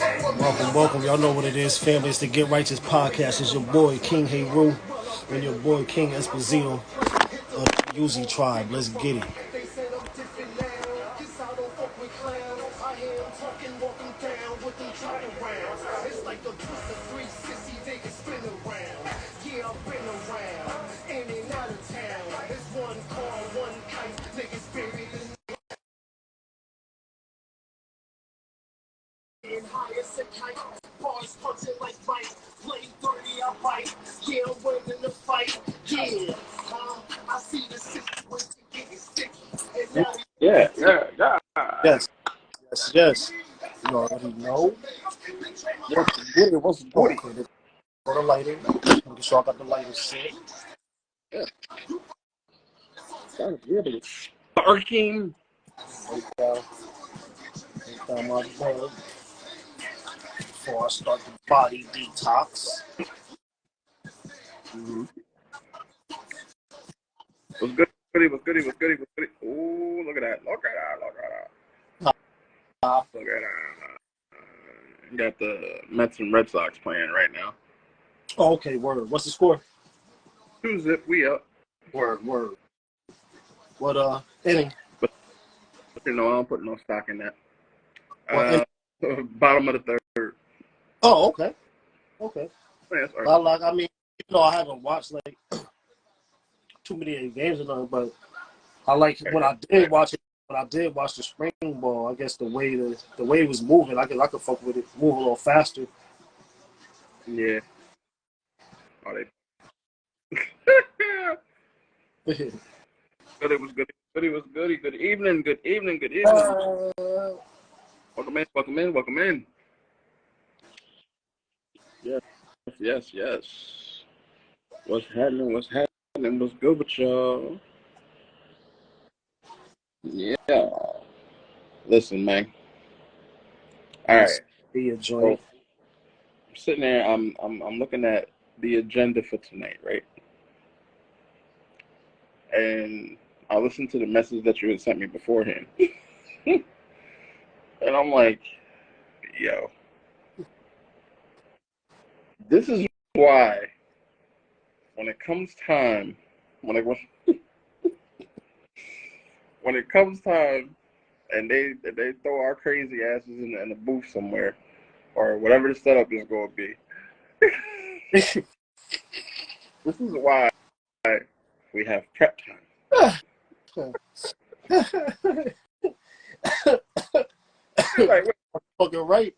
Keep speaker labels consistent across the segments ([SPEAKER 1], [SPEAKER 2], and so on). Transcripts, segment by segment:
[SPEAKER 1] Welcome, welcome. Y'all know what it is, family. It's the Get Righteous Podcast. It's your boy, King Heru, and your boy, King Esposito of the Uzi Tribe. Let's get it.
[SPEAKER 2] Yeah, yeah, yeah.
[SPEAKER 1] Yes, yes, yes. You already know.
[SPEAKER 2] What's goody? What's
[SPEAKER 1] Oh,
[SPEAKER 2] goody?
[SPEAKER 1] okay. There go the lighting. Make sure I got the lighting set.
[SPEAKER 2] Yeah, gotta be able to sparking.
[SPEAKER 1] Right down, right down my bed before I start the body detox.
[SPEAKER 2] Mm-hmm. What's goody? What's goody? What's goody? What's goody? Ooh, look at that! Look at that! Look at that!
[SPEAKER 1] Uh,
[SPEAKER 2] Look at that! You got the Mets and Red Sox playing right now.
[SPEAKER 1] oh, okay, word. What's the score?
[SPEAKER 2] 2-0, we up.
[SPEAKER 1] Word, word. What inning?
[SPEAKER 2] But you know, I don't put no stock in that.
[SPEAKER 1] What inning?
[SPEAKER 2] Bottom of the third.
[SPEAKER 1] Oh, okay. Okay.
[SPEAKER 2] Yeah, that's all right.
[SPEAKER 1] I mean, I haven't watched like too many games or nothing, but I like when I did watch it. When I did watch the spring ball, I guess the way it was moving, I could fuck with it, move a little faster.
[SPEAKER 2] Yeah. Oh, they. Goody was goody. Goody was goody. Good evening. Good evening. Good evening. Welcome in. Welcome in. Welcome in. Yes. Yes. Yes. What's happening? What's happening? What's good with y'all? Yeah. Listen, man. All right.
[SPEAKER 1] Be a
[SPEAKER 2] So
[SPEAKER 1] joint.
[SPEAKER 2] I'm sitting there. I'm looking at the agenda for tonight, right? And I listened to the message that you had sent me beforehand, and I'm like, yo, this is why when it comes time, when it comes time, and they throw our crazy asses in a booth somewhere, or whatever the setup is going to be. This is why we have prep time. Like,
[SPEAKER 1] Fucking right.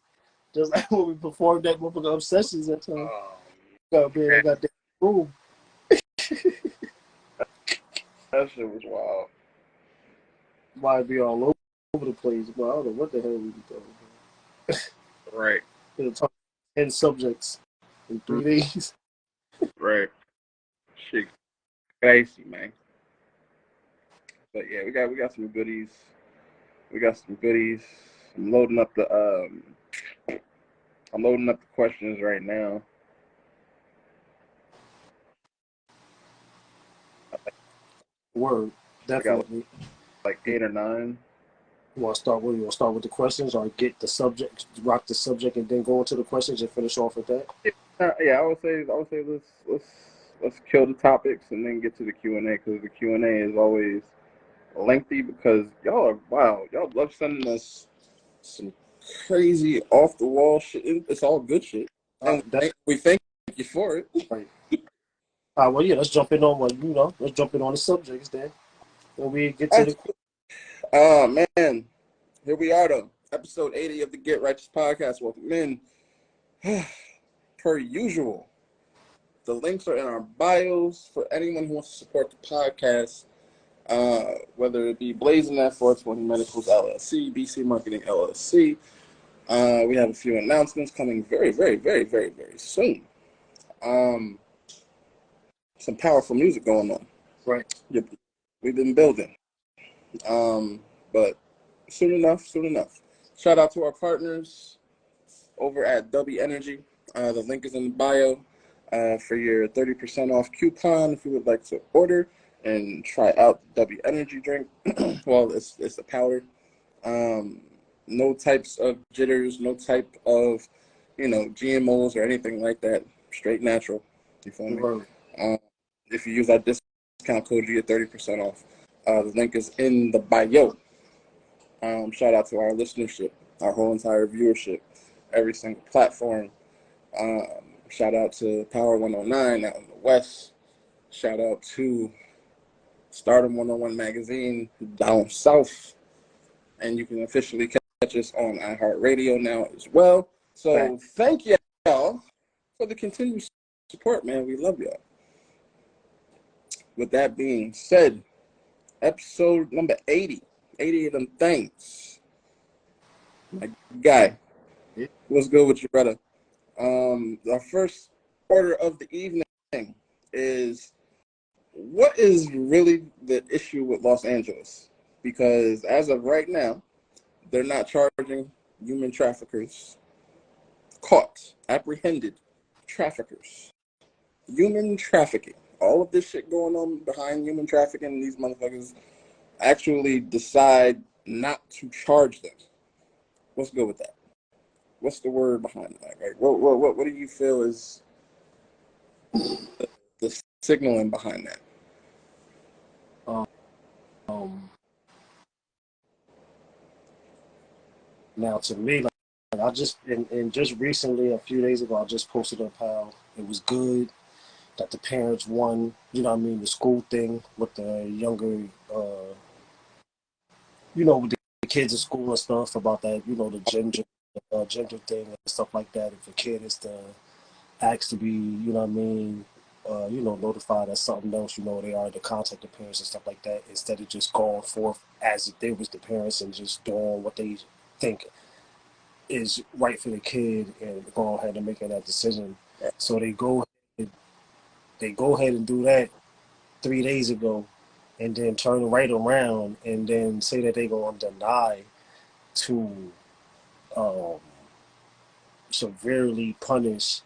[SPEAKER 1] Just like when we performed that motherfucking Obsessions that time. Got that room.
[SPEAKER 2] that shit was wild.
[SPEAKER 1] Might be all over the place, but I don't know what the hell we be talking about.
[SPEAKER 2] Right.
[SPEAKER 1] We're talking 10 subjects in 3 days.
[SPEAKER 2] Right. Shit crazy, man. But yeah, we got some goodies. We got some goodies. I'm loading up the questions right now.
[SPEAKER 1] Word, definitely.
[SPEAKER 2] Like 8 or 9.
[SPEAKER 1] You want to start with? You want to start with the questions, or get the subject, rock the subject, and then go into the questions and finish off with that?
[SPEAKER 2] Yeah, I would say let's kill the topics and then get to the Q&A, because the Q&A is always lengthy because y'all love sending us some crazy off the wall shit. It's all good shit, and we thank you for it.
[SPEAKER 1] Right. Well, yeah, let's jump in on let's jump in on the subjects then. When we get to
[SPEAKER 2] Oh man, here we are though, episode 80 of the Get Righteous Podcast. Welcome in. Per usual, the links are in our bios for anyone who wants to support the podcast. Whether it be Blazing Efforts, Money Medicals LLC, BC Marketing LLC. We have a few announcements coming very, very, very, very, very soon. Some powerful music going on.
[SPEAKER 1] Right.
[SPEAKER 2] We've been building. But soon enough. Shout out to our partners over at W Energy. The link is in the bio for your 30% off coupon if you would like to order and try out the W Energy drink. Well, it's a powder. No types of jitters, no type of, GMOs or anything like that. Straight natural. You feel me?
[SPEAKER 1] Right.
[SPEAKER 2] If you use that discount code, you get 30% off. The link is in the bio. Shout out to our listenership, our whole entire viewership, every single platform. Shout out to Power 109 out in the West. Shout out to Stardom 101 Magazine down south. And you can officially catch us on iHeartRadio now as well. So
[SPEAKER 1] Fact.
[SPEAKER 2] thank y'all for the continued support, man. We love y'all. With that being said, episode number 80. 80 of them things. My guy,
[SPEAKER 1] Yeah.
[SPEAKER 2] what's good with you, brother? Our first order of the evening is, what is really the issue with Los Angeles? Because as of right now, they're not charging human traffickers, caught, apprehended traffickers, human trafficking. All of this shit going on behind human trafficking, these motherfuckers actually decide not to charge them. What's good with that? What's the word behind that? Like, what do you feel is the signaling behind that?
[SPEAKER 1] Um, Now, to me, like I just and just recently, a few days ago, I just posted up how it was good that the parents won. You know what I mean? The school thing with the younger, with the kids at school and stuff about that. The gender thing and stuff like that. If a kid is to ask to be, what I mean, notified as something else, they are to contact the parents and stuff like that, instead of just going forth as if they was the parents and just doing what they think is right for the kid and go ahead and making that decision. So they go ahead and do that 3 days ago, and then turn right around and then say that they're going to deny to um, severely punish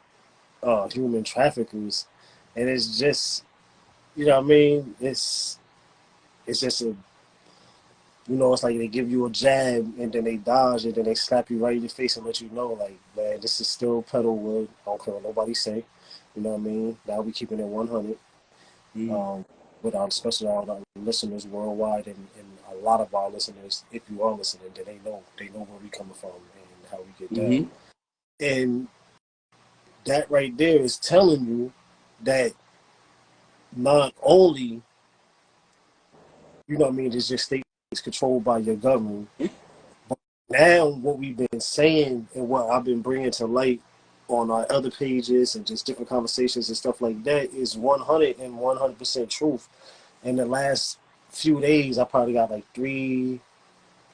[SPEAKER 1] human traffickers, and it's just, what I mean, it's just it's like they give you a jab and then they dodge and then they slap you right in your face and let you know, like, man, this is still pedal wood. I don't care what nobody say. You know what I mean? Now we keeping it 100. Especially all our listeners worldwide, and a lot of our listeners, if you are listening, then they know where we coming from and how we get down. And that right there is telling you that not only, it's just states controlled by your government. But now what we've been saying and what I've been bringing to light on our other pages and just different conversations and stuff like that is 100% truth. In the last few days, I probably got like 3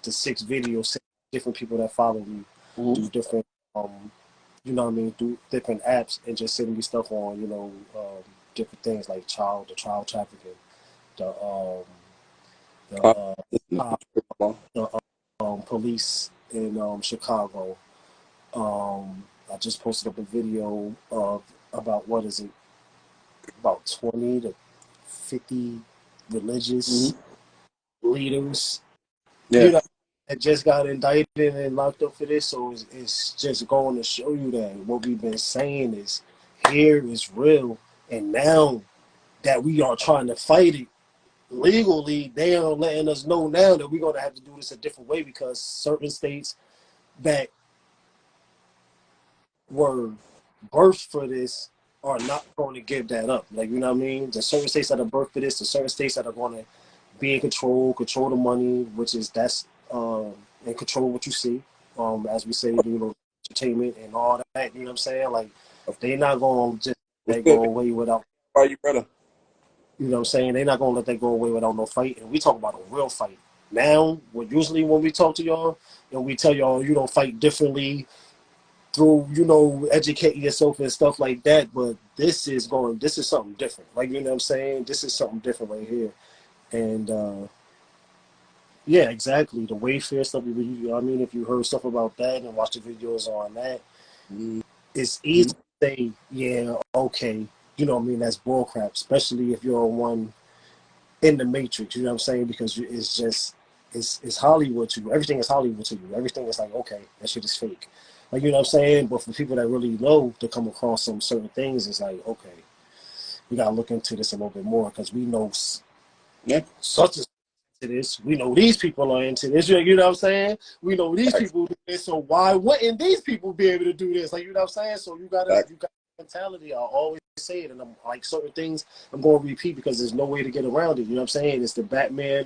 [SPEAKER 1] to 6 videos, different people that follow me do different, through different apps, and just sending me stuff on, different things like the child trafficking, the the police in Chicago. I just posted up a video of about, what is it, about 20 to 50 religious leaders,
[SPEAKER 2] Yeah.
[SPEAKER 1] that just got indicted and locked up for this. So it's just going to show you that what we've been saying is here is real, and now that we are trying to fight it legally, they are letting us know now that we're going to have to do this a different way, because certain states that were birthed for this are not going to give that up. Like, you know what I mean? The certain states that are birthed for this, the certain states that are going to be in control the money, which is and control what you see. As we say, entertainment and all that. You know what I'm saying? Like, they're not going to just let go away without.
[SPEAKER 2] Are you, brother?
[SPEAKER 1] You know what I'm saying? They're not going to let that go away without no fight. And we talk about a real fight. Now, usually when we talk to y'all and we tell y'all, fight differently through, educating yourself and stuff like that. But this is something different. Like, you know what I'm saying? This is something different right here. And, yeah, exactly. The Wayfair stuff, if you heard stuff about that and watched the videos on that, it's easy to say, yeah, okay, that's bullcrap, especially if you're one in the matrix, you know what I'm saying? Because it's just, it's Hollywood to you. Everything is Hollywood to you. Everything is like, okay, that shit is fake. Like, you know what I'm saying? But for people that really know to come across some certain things, it's like, okay, we gotta look into this a little bit more because we know such as into this. We know these people are into this. You know what I'm saying? We know these people do this. So why wouldn't these people be able to do this? Like, you know what I'm saying? So you got mentality. I always say it, and I'm like certain things I'm going to repeat because there's no way to get around it. You know what I'm saying? It's the Batman.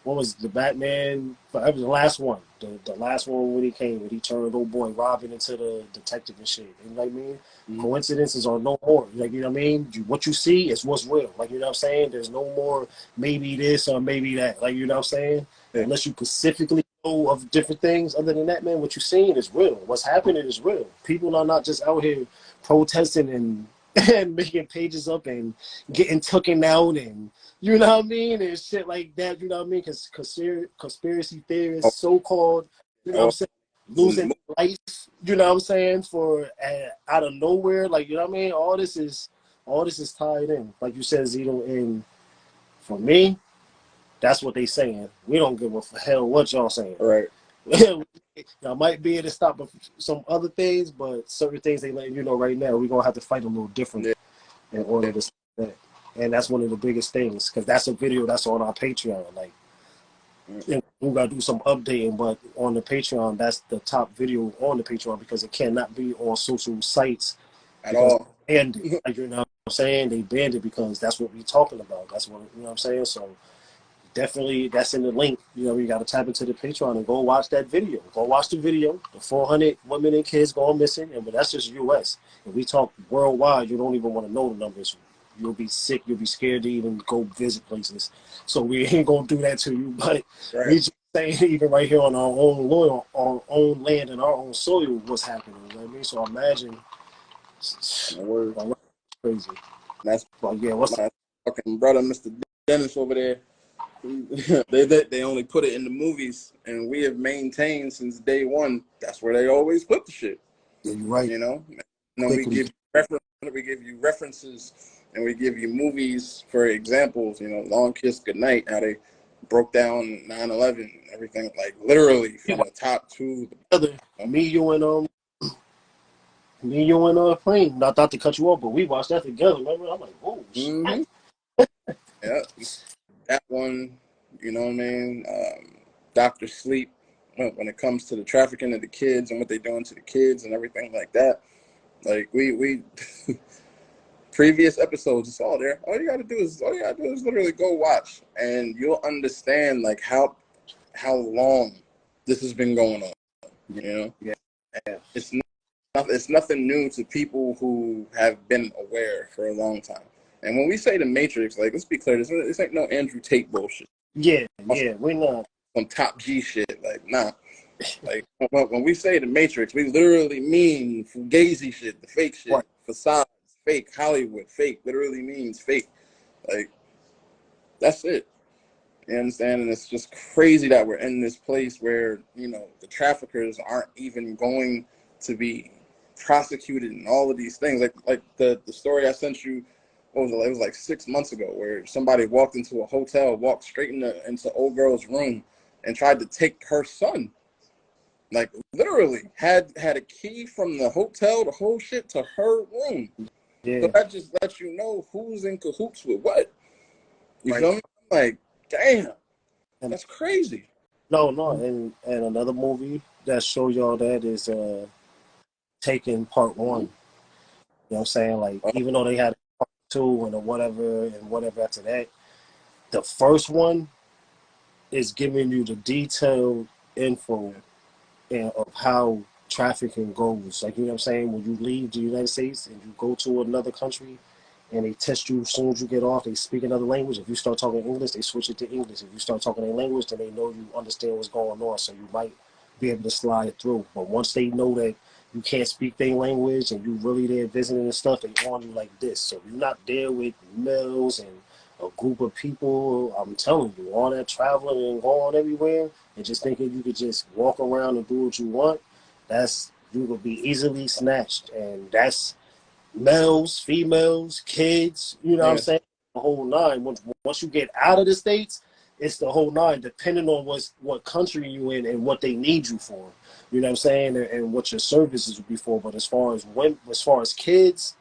[SPEAKER 1] What was the Batman Forever? The last one. The last one when he turned old boy Robin into the detective and shit. You know what I mean? Mm-hmm. Coincidences are no more. Like, you know what I mean? What you see is what's real. Like, you know what I'm saying? There's no more maybe this or maybe that. Like, you know what I'm saying? Yeah. Unless you specifically know of different things. Other than that, man, what you're seeing is real. What's happening is real. People are not just out here protesting and making pages up and getting taken out and you know what I mean? And shit like that, you know what I mean? Because conspiracy theorists, so-called, you know what I'm saying, losing life, you know what I'm saying, for out of nowhere. Like, you know what I mean? All this is tied in. Like you said, Zito, and for me, that's what they saying. We don't give a hell what y'all saying.
[SPEAKER 2] Right.
[SPEAKER 1] Y'all might be able to stop some other things, but certain things they letting you know right now, we're going to have to fight a little different in order to stop that. And that's one of the biggest things because that's a video that's on our Patreon. Like, we got to do some updating, but on the Patreon, that's the top video on the Patreon because it cannot be on social sites
[SPEAKER 2] at all.
[SPEAKER 1] Banned it. Like, you know what I'm saying? They banned it because that's what we're talking about. That's what, you know what I'm saying? So definitely that's in the link. You know, you got to tap into the Patreon and go watch that video. Go watch the video. The 400 women and kids going missing, but that's just U.S. If we talk worldwide, you don't even want to know the numbers. You'll be sick. You'll be scared to even go visit places. So we ain't gonna do that to you. But we just saying, even right here on our own land and our own soil, what's happening. You know what I mean? So imagine. Crazy.
[SPEAKER 2] That's
[SPEAKER 1] what's
[SPEAKER 2] my fucking brother, Mr. Dennis over there. They only put it in the movies, and we have maintained since day one. That's where they always put the shit.
[SPEAKER 1] Yeah, you're right.
[SPEAKER 2] You know, and we give you references, and we give you movies for examples. You know, Long Kiss Goodnight, how they broke down 9/11, everything, like literally from the top to the
[SPEAKER 1] other. Me, you, and Flame. Not to cut you off, but we watched that together. Remember? I'm like, whoa, shit.
[SPEAKER 2] Yeah, that one. You know what I mean? Dr. Sleep. When it comes to the trafficking of the kids and what they're doing to the kids and everything like that, like we previous episodes, it's all there. All you gotta do is literally go watch, and you'll understand like how long this has been going on. You know, it's nothing new to people who have been aware for a long time. And when we say the Matrix, like, let's be clear, this ain't no Andrew Tate bullshit.
[SPEAKER 1] Yeah, we're not
[SPEAKER 2] some top G shit. Like, nah. Like, when we say the Matrix, we literally mean fugazi shit, the fake shit, facades, fake Hollywood, fake. Literally means fake. Like, that's it. You understand? And it's just crazy that we're in this place where, you know, the traffickers aren't even going to be prosecuted and all of these things. Like the story I sent you, what was it? It was like 6 months ago, where somebody walked into a hotel, walked straight into old girl's room, and tried to take her son. Like, literally had a key from the hotel, the whole shit, to her room. Yeah. So that just lets you know who's in cahoots with what. You feel me? I'm like, damn, that's crazy.
[SPEAKER 1] No, and another movie that shows y'all that is Taken Part 1. You know what I'm saying? Like, even though they had Part 2 and whatever after that, the first one is giving you the detailed info of how trafficking goes. Like, you know what I'm saying? When you leave the United States and you go to another country and they test you as soon as you get off, they speak another language. If you start talking English, they switch it to English. If you start talking a language, then they know you understand what's going on, so you might be able to slide through. But once they know that you can't speak their language and you really there visiting and stuff, they on you like this. So you're not there with males and a group of people. I'm telling you, all that traveling and going everywhere and just thinking you could just walk around and do what you want, you will be easily snatched. And that's males, females, kids, you know what I'm saying? The whole nine. Once you get out of the States, it's the whole nine, depending on what country you in and what they need you for. You know what I'm saying, and what your services would be for. But as far as kids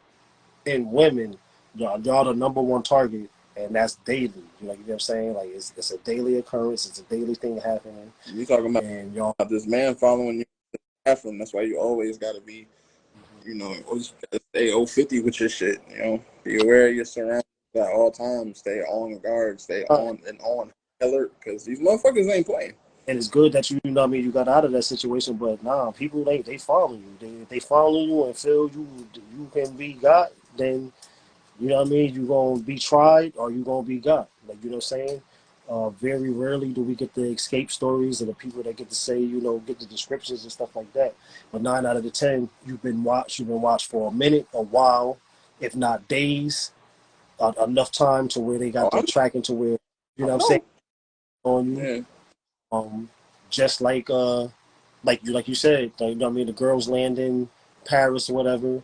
[SPEAKER 1] and women, y'all the number one target, and that's daily. You know what I'm saying? Like it's a daily occurrence. It's a daily thing happening.
[SPEAKER 2] You talking about
[SPEAKER 1] and y'all
[SPEAKER 2] this man following you in the bathroom? That's why you always got to be, always gotta stay 050 with your shit. Be aware of your surroundings at all times. Stay on guard. Stay on alert, because these motherfuckers ain't playing.
[SPEAKER 1] And it's good that you know what I mean, you got out of that situation, but nah, people they follow you. They follow you and feel you can be got, then you know what I mean, you gonna be tried or you gonna be got. Like, you know what I'm saying? Very rarely do we get the escape stories and the people that get to say, get the descriptions and stuff like that. But 9 out of the 10, you've been watched for a minute, a while, if not days, enough time to where they got the tracking to where, you know what I'm saying, on you.
[SPEAKER 2] Yeah.
[SPEAKER 1] Just like you said, like, you know what I mean, the girls land in Paris or whatever.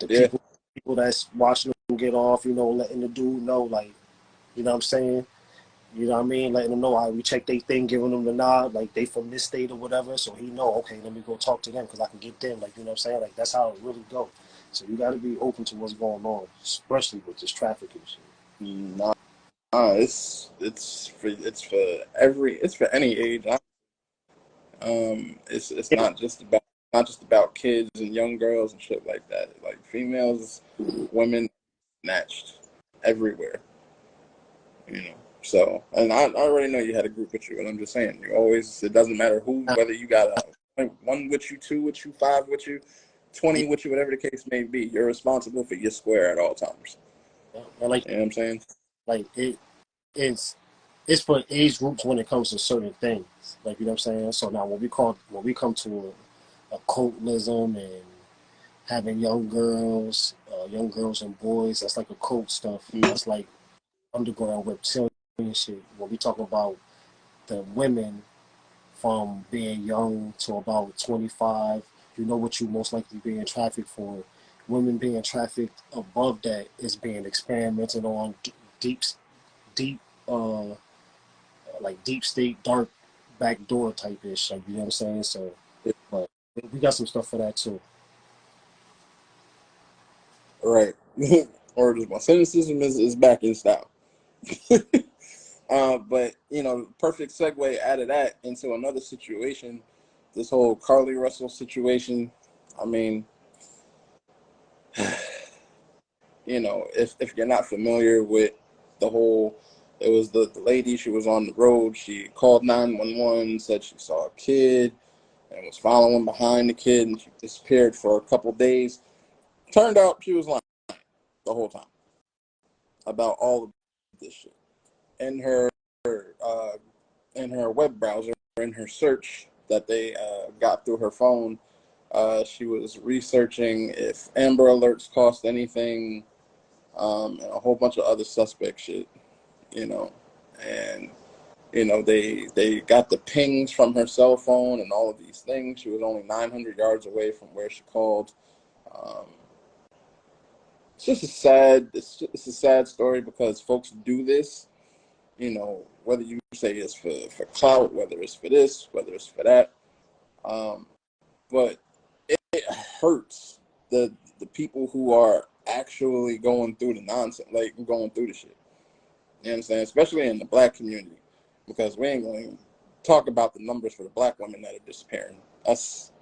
[SPEAKER 1] The people that's watching them get off, letting the dude know, like, you know what I'm saying? You know what I mean? Letting them know how we check their thing, giving them the nod, like they from this state or whatever. So he know, okay, let me go talk to them because I can get them. Like, you know what I'm saying? Like, that's how it really go. So you got to be open to what's going on, especially with this trafficking shit.
[SPEAKER 2] Nah, it's for any age. It's not just about kids and young girls and shit like that. Like, females, women snatched everywhere. So, and I already know you had a group with you, and I'm just saying, it doesn't matter who, whether you got one with you, 2 with you, 5 with you, 20 with you, whatever the case may be, you're responsible for your square at all times.
[SPEAKER 1] And like,
[SPEAKER 2] you know what I'm saying?
[SPEAKER 1] Like, it's for age groups when it comes to certain things. Like, you know what I'm saying? So now when we come to occultism and having young girls and boys, that's like occult stuff. That's like underground reptilian shit. When we talk about the women from being young to about 25, you know what you most likely being trafficked for. Women being trafficked above that is being experimented on, deep, uh, like deep state, dark backdoor type ish. Like, you know what I'm saying? So, but we got some stuff for that too.
[SPEAKER 2] Right. Or just my cynicism is back in style. But perfect segue out of that into another situation, this whole Carly Russell situation. I mean, if you're not familiar with the whole, it was the lady, she was on the road, she called 911, said she saw a kid and was following behind the kid, and she disappeared for a couple days. Turned out she was lying the whole time about all of this shit. In her web browser, in her search that they got through her phone, she was researching if Amber Alerts cost anything, and a whole bunch of other suspect shit, and they got the pings from her cell phone and all of these things. She was only 900 yards away from where she called. It's a sad story, because folks do this, whether you say it's for clout, whether it's for this, whether it's for that, but it hurts the people who are actually going through the nonsense, like going through the shit. You know what I'm saying? Especially in the black community, because we ain't going to talk about the numbers for the black women that are disappearing. That's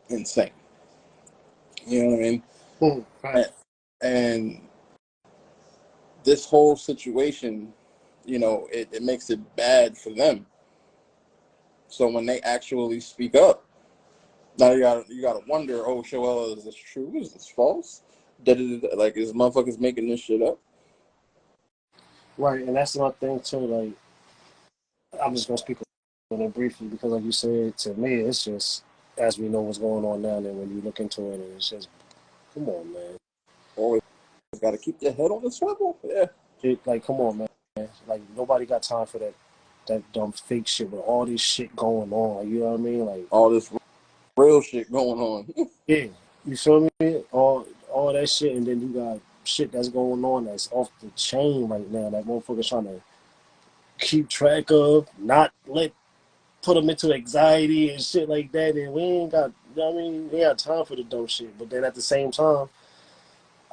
[SPEAKER 2] insane. You know what I mean?
[SPEAKER 1] Right.
[SPEAKER 2] And this whole situation, it makes it bad for them. So when they actually speak up, now you gotta wonder, oh, Shoella, is this true? Is this false? Like, is motherfuckers making this shit up?
[SPEAKER 1] Right, and that's my thing too. Like, I'm just gonna speak on it briefly because, like you said, to me, it's just, as we know what's going on now, and when you look into it, and it's just, come on, man.
[SPEAKER 2] Always got to keep your head on the swivel. Yeah.
[SPEAKER 1] Like, come on, man. Like, nobody got time for that dumb fake shit with all this shit going on. Like, you know what I mean? Like,
[SPEAKER 2] All this real shit going on.
[SPEAKER 1] yeah, you feel me? All that shit, and then you got shit that's going on that's off the chain right now. That motherfucker's trying to keep track of, not put them into anxiety and shit like that. And we ain't got, you know what I mean, we ain't got time for the dumb shit. But then at the same time,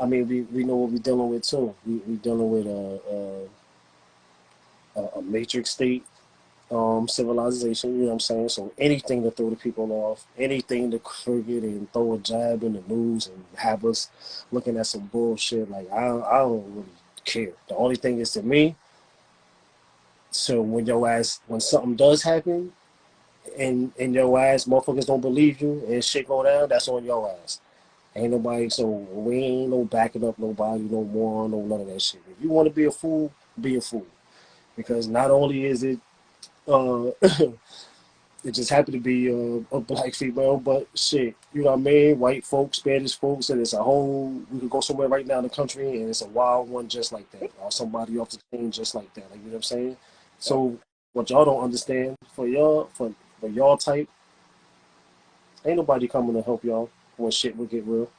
[SPEAKER 1] I mean, we know what we're dealing with too. We dealing with a matrix state civilization, you know what I'm saying? So anything to throw the people off, anything to trigger and throw a jab in the news and have us looking at some bullshit, like I don't really care. The only thing is to me, so when something does happen and your ass motherfuckers don't believe you and shit go down, that's on your ass. Ain't nobody, so we ain't no backing up nobody, no moron, no none of that shit. If you want to be a fool, be a fool. Because not only is it it just happened to be a black female, but shit, you know what I mean? White folks, Spanish folks, and it's a whole, we could go somewhere right now in the country and it's a wild one just like that. Or somebody off the chain just like that. Like, you know what I'm saying? So what y'all don't understand, for y'all type, ain't nobody coming to help y'all when shit will get real.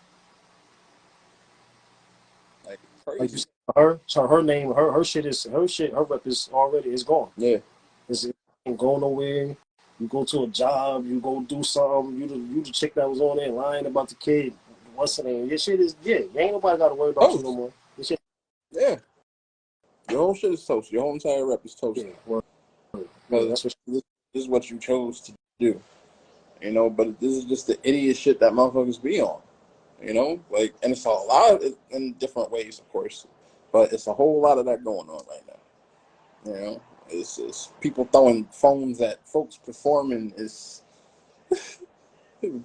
[SPEAKER 2] Like
[SPEAKER 1] Like you
[SPEAKER 2] crazy.
[SPEAKER 1] said, her name, her rep is already is gone.
[SPEAKER 2] Yeah.
[SPEAKER 1] It ain't going nowhere. You go to a job, you go do something. You the chick that was on there lying about the kid. What's the name? Your shit is ain't nobody got to worry about you no
[SPEAKER 2] Toast.
[SPEAKER 1] more. Your shit,
[SPEAKER 2] Yeah. Your whole shit is toast. Your whole entire rep is toast.
[SPEAKER 1] yeah, well, yeah,
[SPEAKER 2] Because
[SPEAKER 1] that's what.
[SPEAKER 2] this is what you chose to do. You know, but this is just the idiot shit that motherfuckers be on. You know, like, and it's a lot in different ways, of course, but it's a whole lot of that going on right now. You know, it's people throwing phones at folks performing. It's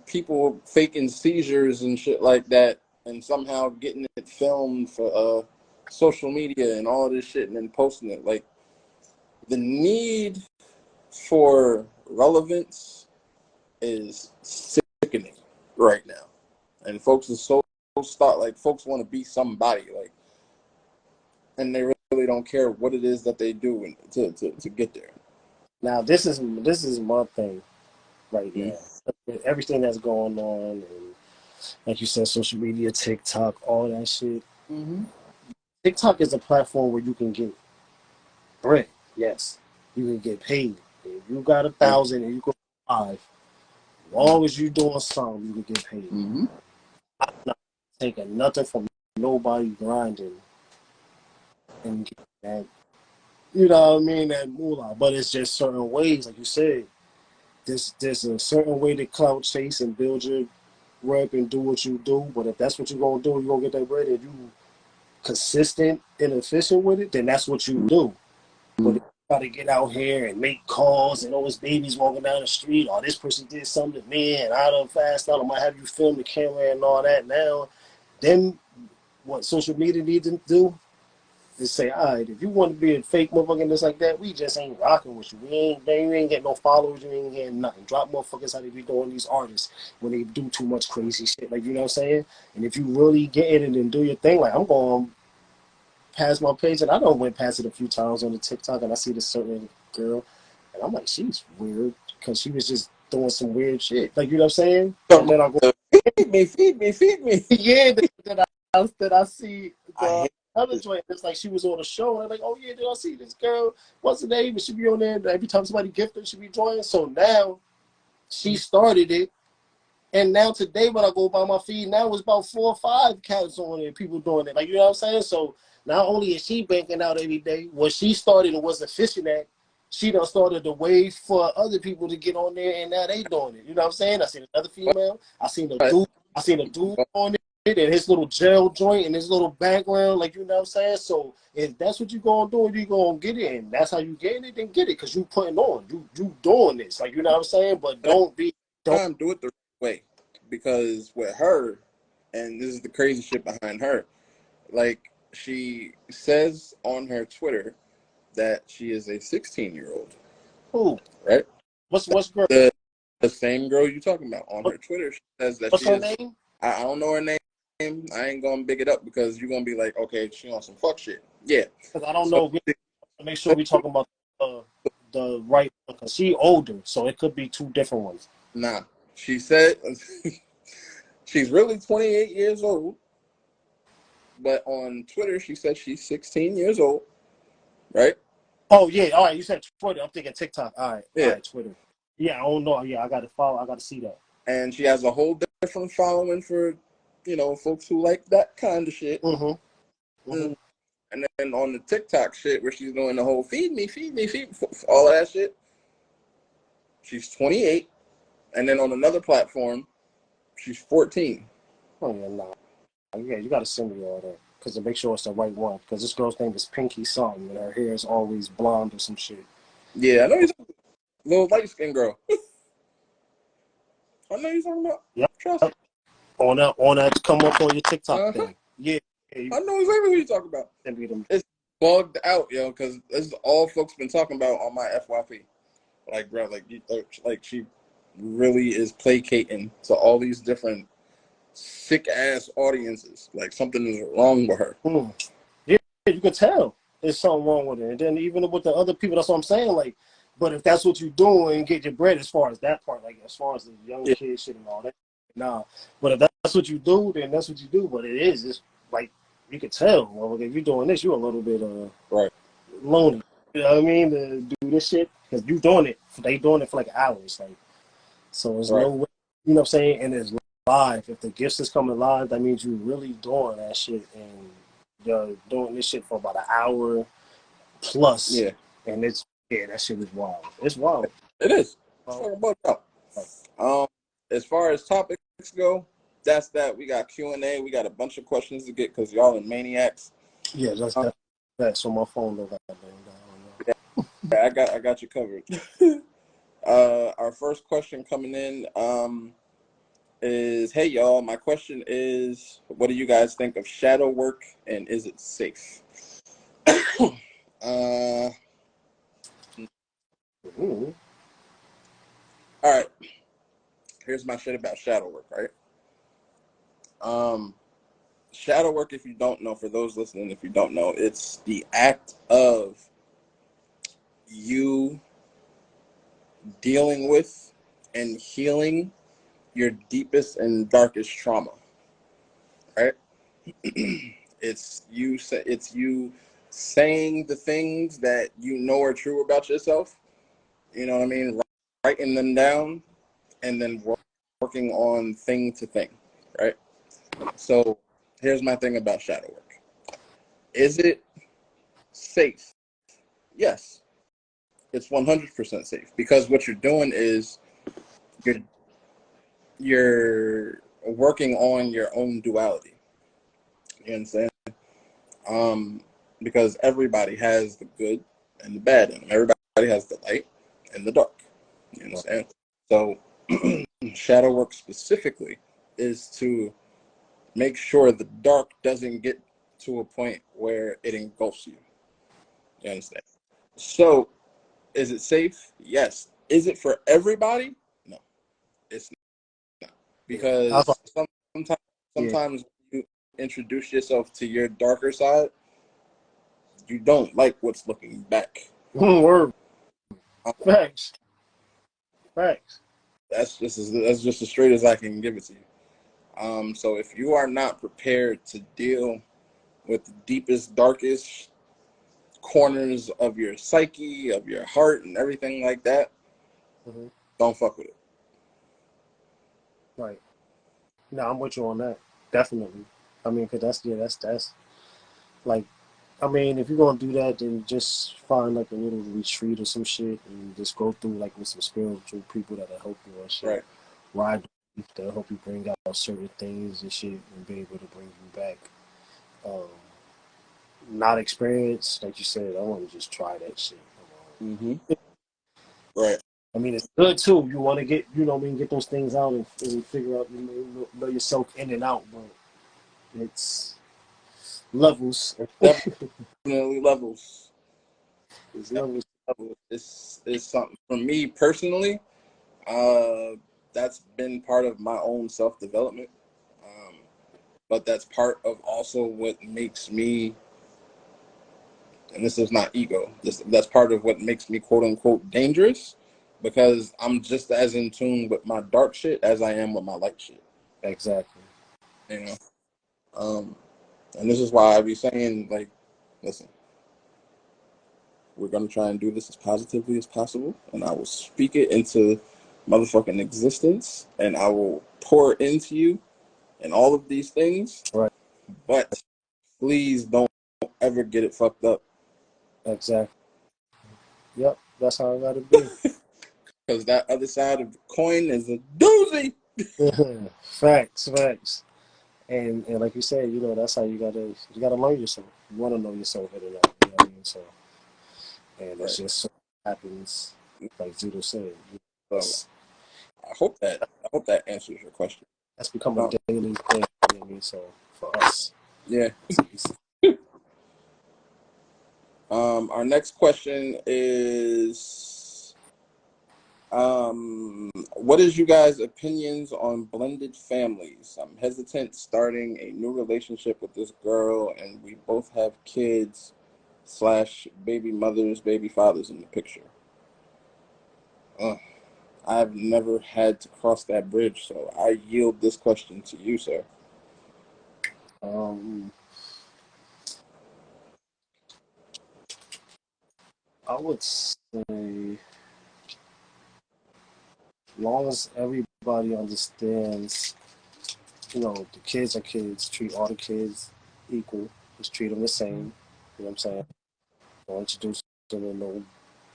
[SPEAKER 2] people faking seizures and shit like that, and somehow getting it filmed for social media and all this shit, and then posting it. Like, the need for relevance is sickening right now, and folks are so like folks want to be somebody, like, and they really don't care what it is that they do to get there.
[SPEAKER 1] Now this is my thing right
[SPEAKER 2] Mm-hmm.
[SPEAKER 1] now. With everything that's going on, and like you said, social media, TikTok, all that shit.
[SPEAKER 2] Mm-hmm.
[SPEAKER 1] TikTok is a platform where you can get bread. Yes, you can get paid. If you got 1,000 and you go 5, as long as you doing something, you can get paid.
[SPEAKER 2] Mm-hmm.
[SPEAKER 1] I'm not taking nothing from nobody grinding and getting that, you know what I mean, that moolah. But it's just certain ways, like you said. There's a certain way to clout chase and build your rep and do what you do. But if that's what you're gonna do, you're gonna get that bread. If you consistent and efficient with it, then that's what you do. But if you gotta get out here and make calls and always babies walking down the street, or this person did something to me and I done fast out, I might have you film the camera and all that now. Then what social media needs to do is say, all right, if you want to be a fake motherfucker and this like that, we just ain't rocking with you. You ain't get no followers, you ain't getting nothing. Drop motherfuckers how they be doing these artists when they do too much crazy shit, like, you know what I'm saying? And if you really get in it and do your thing, like, I'm going past my page, and I don't went past it a few times on the TikTok, and I see this certain girl, and I'm like, she's weird, because she was just doing some weird shit, like, you know what I'm saying? And then I go,
[SPEAKER 2] Feed me.
[SPEAKER 1] yeah, that I see
[SPEAKER 2] I
[SPEAKER 1] the
[SPEAKER 2] hate
[SPEAKER 1] other
[SPEAKER 2] this.
[SPEAKER 1] joint. It's like she was on a show, and I'm like, oh yeah, did I see this girl? What's her name? And she be on there every time somebody gift her, she be joining. So now she started it, and now today when I go by my feed, now it's about 4 or 5 cats on it, people doing it. Like, you know what I'm saying? So not only is she banking out every day, what she started and was efficient at, she done started the wave for other people to get on there, and now they doing it. You know what I'm saying? I seen another female.
[SPEAKER 2] But
[SPEAKER 1] I seen a dude on it and his little gel joint and his little background. Like, you know what I'm saying? So if that's what you gonna do, you gonna get it, and that's how you get it, then get it, cause you putting on, you doing this. Like, you know what I'm saying? But don't.
[SPEAKER 2] do it the right way, because with her, and this is the crazy shit behind her, like, she says on her Twitter that she is a 16-year-old,
[SPEAKER 1] Who?
[SPEAKER 2] right?
[SPEAKER 1] What's girl?
[SPEAKER 2] The the same girl you talking about on
[SPEAKER 1] What,
[SPEAKER 2] her Twitter, she says that
[SPEAKER 1] what's
[SPEAKER 2] she
[SPEAKER 1] her
[SPEAKER 2] is.
[SPEAKER 1] name?
[SPEAKER 2] I don't know her name. I ain't gonna big it up because you're gonna be like, okay, she on some fuck shit. Yeah.
[SPEAKER 1] Because I don't
[SPEAKER 2] So
[SPEAKER 1] know. Make sure we talking about the right one, because she older, so it could be 2 different ones.
[SPEAKER 2] nah, she said she's really 28 years old, but on Twitter she said she's 16 years old, right?
[SPEAKER 1] Oh yeah, all right. You said Twitter. I'm thinking TikTok. All
[SPEAKER 2] Yeah.
[SPEAKER 1] right, Twitter. Yeah, I don't know. Yeah, I got to follow. I got to see that.
[SPEAKER 2] And she has a whole different following for, folks who like that kind of shit.
[SPEAKER 1] Mm-hmm. Mm-hmm.
[SPEAKER 2] Mm. And then on the TikTok shit where she's doing the whole feed me, all of that shit, she's 28. And then on another platform, she's 14.
[SPEAKER 1] Oh yeah, nah. Yeah, you got to send me all that because to make sure it's the right one. Because this girl's name is Pinky something, and her hair is always blonde or some shit.
[SPEAKER 2] Yeah, I know he's a little light-skinned girl. I know you're talking about.
[SPEAKER 1] Yep.
[SPEAKER 2] Trust me.
[SPEAKER 1] On that come up on your TikTok
[SPEAKER 2] Uh-huh.
[SPEAKER 1] thing. Yeah. You
[SPEAKER 2] I know exactly what you're talking about.
[SPEAKER 1] send me them.
[SPEAKER 2] It's bugged out, yo, because this is all folks been talking about on my FYP. Like, bro, like she really is placating to all these different sick-ass audiences. Like, something is wrong with her.
[SPEAKER 1] Yeah, you can tell there's something wrong with it. And then even with the other people, that's what I'm saying. Like, but if that's what you're doing, get your bread as far as that part, like as far as the young
[SPEAKER 2] Yeah.
[SPEAKER 1] kid shit and all that. Nah. But if that's what you do, then that's what you do. But it's like you can tell. Well, if you're doing this, you're a little bit
[SPEAKER 2] Right.
[SPEAKER 1] lonely. You know what I mean? To do this shit. Because you doing it. They doing it for like hours. Like, so there's
[SPEAKER 2] Right.
[SPEAKER 1] no way, you know what I'm saying? And it's live. If the gifts is coming live, that means you really doing that shit. And you're doing this shit for about an hour plus.
[SPEAKER 2] Yeah.
[SPEAKER 1] And that shit is wild. It's wild.
[SPEAKER 2] It is. It's fucking bugged out. As far as topics go, that's that. We got Q&A. We got a bunch of questions to get because y'all are maniacs.
[SPEAKER 1] Yeah, that's that. So my phone don't got that down.
[SPEAKER 2] Yeah, I got you covered. Our first question coming in is, hey y'all, my question is, what do you guys think of shadow work and is it safe?
[SPEAKER 1] Ooh.
[SPEAKER 2] All right. Here's my shit about shadow work, right? Shadow work, if you don't know, for those listening, if you don't know, it's the act of you dealing with and healing your deepest and darkest trauma, right? It's you saying the things that you know are true about yourself, you know what I mean, writing them down and then working on thing to thing, right? So here's my thing about shadow work. Is it safe? Yes, it's 100% safe because what you're doing is you're working on your own duality. You understand? Because everybody has the good and the bad in them. Everybody has the light and the dark. You understand? So shadow work specifically is to make sure the dark doesn't get to a point where it engulfs you. You understand? So is it safe? Yes. Is it for everybody? No, it's not. Because sometimes you introduce yourself to your darker side, you don't like what's looking back.
[SPEAKER 1] Word. Facts.
[SPEAKER 2] That's just as straight as I can give it to you. So if you are not prepared to deal with the deepest, darkest corners of your psyche, of your heart, and everything like that, don't fuck with it.
[SPEAKER 1] Right. No, I'm with you on that. Definitely. I mean, cause that's like, I mean, if you're gonna do that, then just find like a little retreat or some shit, and just go through like with some spiritual people that'll help you and shit.
[SPEAKER 2] Right.
[SPEAKER 1] Ride that'll help you bring out certain things and shit, and be able to bring you back. Um, Not experienced, like you said. I want to just try that shit.
[SPEAKER 2] Right.
[SPEAKER 1] I mean, it's good too. You want to get, you know, what I mean, get those things out and figure out, know yourself in and out. But it's levels.
[SPEAKER 2] It's definitely levels.
[SPEAKER 1] It's levels.
[SPEAKER 2] This is something for me personally. That's been part of my own self-development. But that's part of also what makes me, and this is not ego, that's part of what makes me quote unquote dangerous, because I'm just as in tune with my dark shit as I am with my light shit.
[SPEAKER 1] Exactly.
[SPEAKER 2] You know? And this is why I be saying, like, listen, We're going to try and do this as positively as possible, and I will speak it into motherfucking existence, and I will pour into you and all of these things.
[SPEAKER 1] Right.
[SPEAKER 2] But please don't ever get it fucked up.
[SPEAKER 1] Exactly. Yep, that's how it got to be.
[SPEAKER 2] Because that other side of the coin is a doozy.
[SPEAKER 1] Facts. And like you said, that's how you gotta learn yourself. You want to know yourself better now. You know what I mean? So, and it's
[SPEAKER 2] Right.
[SPEAKER 1] just so happens, like Zudo said.
[SPEAKER 2] So I hope that answers your question.
[SPEAKER 1] That's become a daily thing. You know what I mean? So for us,
[SPEAKER 2] Yeah. Our next question is, what is you guys' opinions on blended families? I'm hesitant starting a new relationship with this girl, and we both have kids / baby mothers, baby fathers in the picture. I've never had to cross that bridge, so I yield this question to you, sir.
[SPEAKER 1] I would say, as long as everybody understands, the kids are kids. Treat all the kids equal. Just treat them the same. You know what I'm saying? Don't introduce them to no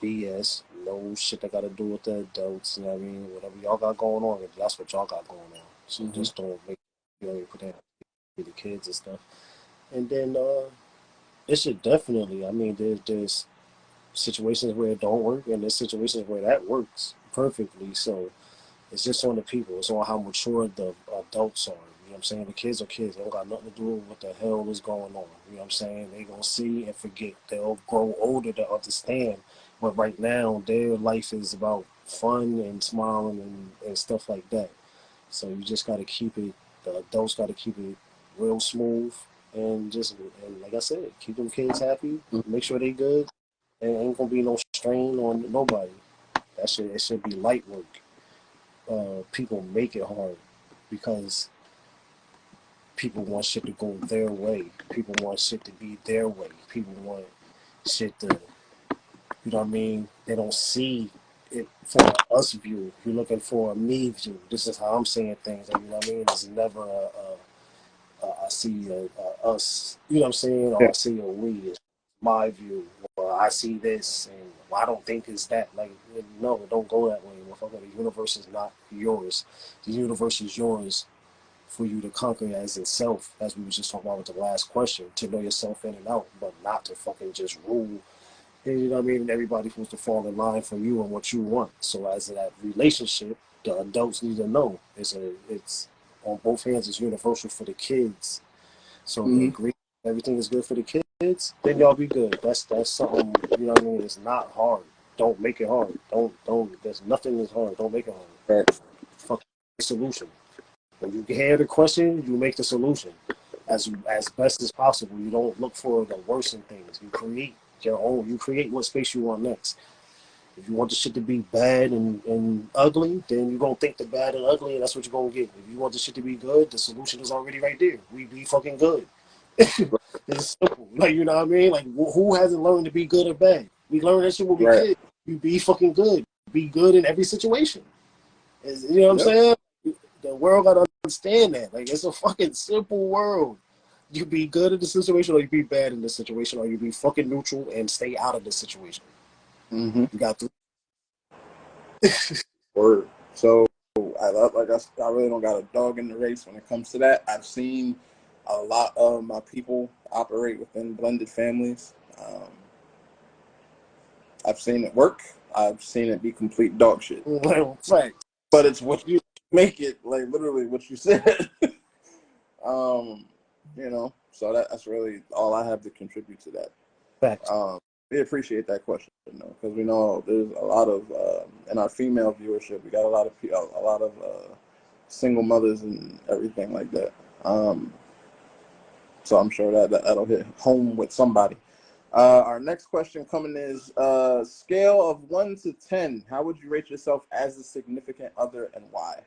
[SPEAKER 1] BS, no shit that got to do with the adults. You know what I mean? Whatever y'all got going on, that's what y'all got going on. So just don't make put that with the kids and stuff. And then it should definitely. I mean, there's situations where it don't work, and there's situations where that works perfectly. So it's just on the people. It's on how mature the adults are. You know what I'm saying? The kids are kids. They don't got nothing to do with what the hell is going on. You know what I'm saying? They gonna see and forget. They'll grow older to understand. But right now, their life is about fun and smiling and stuff like that. So you just gotta keep it. The adults gotta keep it real smooth and like I said, keep them kids happy. Make sure they good. And ain't gonna be no strain on nobody. It should be light work. People make it hard because people want shit to go their way. People want shit to be their way. People want shit to, you know what I mean? They don't see it from an us view. You're looking for a me view. This is how I'm saying things. You know what I mean? It's never I see us, you know what I'm saying? Or
[SPEAKER 2] Yeah.
[SPEAKER 1] I see a we. It's my view. Or I see this and I don't think it's that. Like, no, don't go that way. Motherfucker. The universe is not yours. The universe is yours for you to conquer as itself, as we were just talking about with the last question, to know yourself in and out, but not to fucking just rule. And you know what I mean? Everybody's supposed to fall in line for you and what you want. So as that relationship, the adults need to know it's on both hands. It's universal for the kids. So if they agree everything is good for the kids, then y'all be good. That's something, you know what I mean? It's not hard. Don't make it hard. Don't. There's nothing that's hard. Don't make it hard.
[SPEAKER 2] Right.
[SPEAKER 1] Fuck the solution. When you hear the question, you make the solution as best as possible. You don't look for the worst in things. You create your own. You create what space you want next. If you want the shit to be bad and ugly, then you're going to think the bad and ugly, and that's what you're going to get. If you want the shit to be good, the solution is already right there. We be fucking good. It's simple. Like, you know what I mean? Like, who hasn't learned to be good or bad? We learned that shit when we
[SPEAKER 2] Right.
[SPEAKER 1] kids. You be fucking good. Be good in every situation. You know what I'm saying? The world got to understand that. Like, it's a fucking simple world. You be good in the situation or you be bad in the situation or you be fucking neutral and stay out of the situation. You got to.
[SPEAKER 2] Word. So I really don't got a dog in the race when it comes to that. I've seen a lot of my people operate within blended families. I've seen it work. I've seen it be complete dog shit.
[SPEAKER 1] Fact.
[SPEAKER 2] But it's what you make it, like literally what you said. So that's really all I have to contribute to that.
[SPEAKER 1] Fact.
[SPEAKER 2] We appreciate that question, because we know there's a lot of in our female viewership, we got a lot of single mothers and everything like that. So I'm sure that'll hit home with somebody. Our next question coming is scale of 1 to 10. How would you rate yourself as a significant other and why?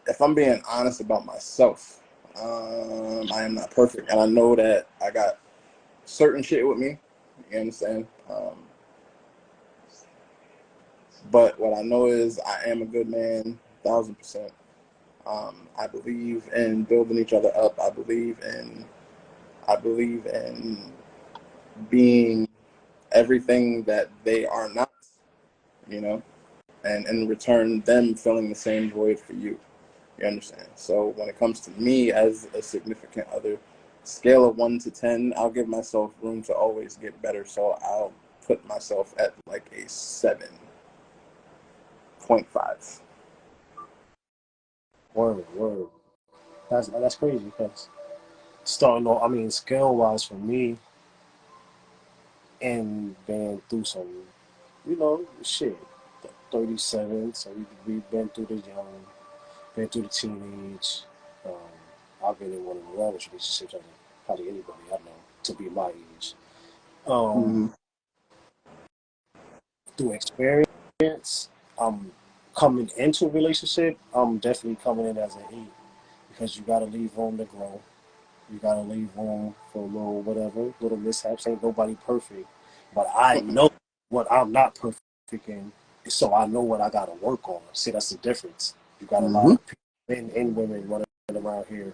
[SPEAKER 2] If I'm being honest about myself, I am not perfect, and I know that I got certain shit with me. You understand? But what I know is I am a good man, 1,000%. I believe in building each other up. I believe in being everything that they are not, you know, and in return, them filling the same void for you. You understand? So when it comes to me as a significant other, scale of 1 to 10, I'll give myself room to always get better. So I'll put myself at like a 7.5.
[SPEAKER 1] Word. That's crazy because starting off, I mean, skill wise for me and being through some, shit, 37. So we've been through the young, been through the teenage. Um, I've been in one of the longest relationships out of probably anybody I know to be my age.
[SPEAKER 2] Mm-hmm.
[SPEAKER 1] Through experience, coming into a relationship, I'm definitely coming in as an 8 because you got to leave room to grow. You got to leave room for little mishaps. Ain't nobody perfect, but I know what I'm not perfect in, so I know what I got to work on. See, that's the difference. You got a lot
[SPEAKER 2] Mm-hmm.
[SPEAKER 1] of people, men and women running around here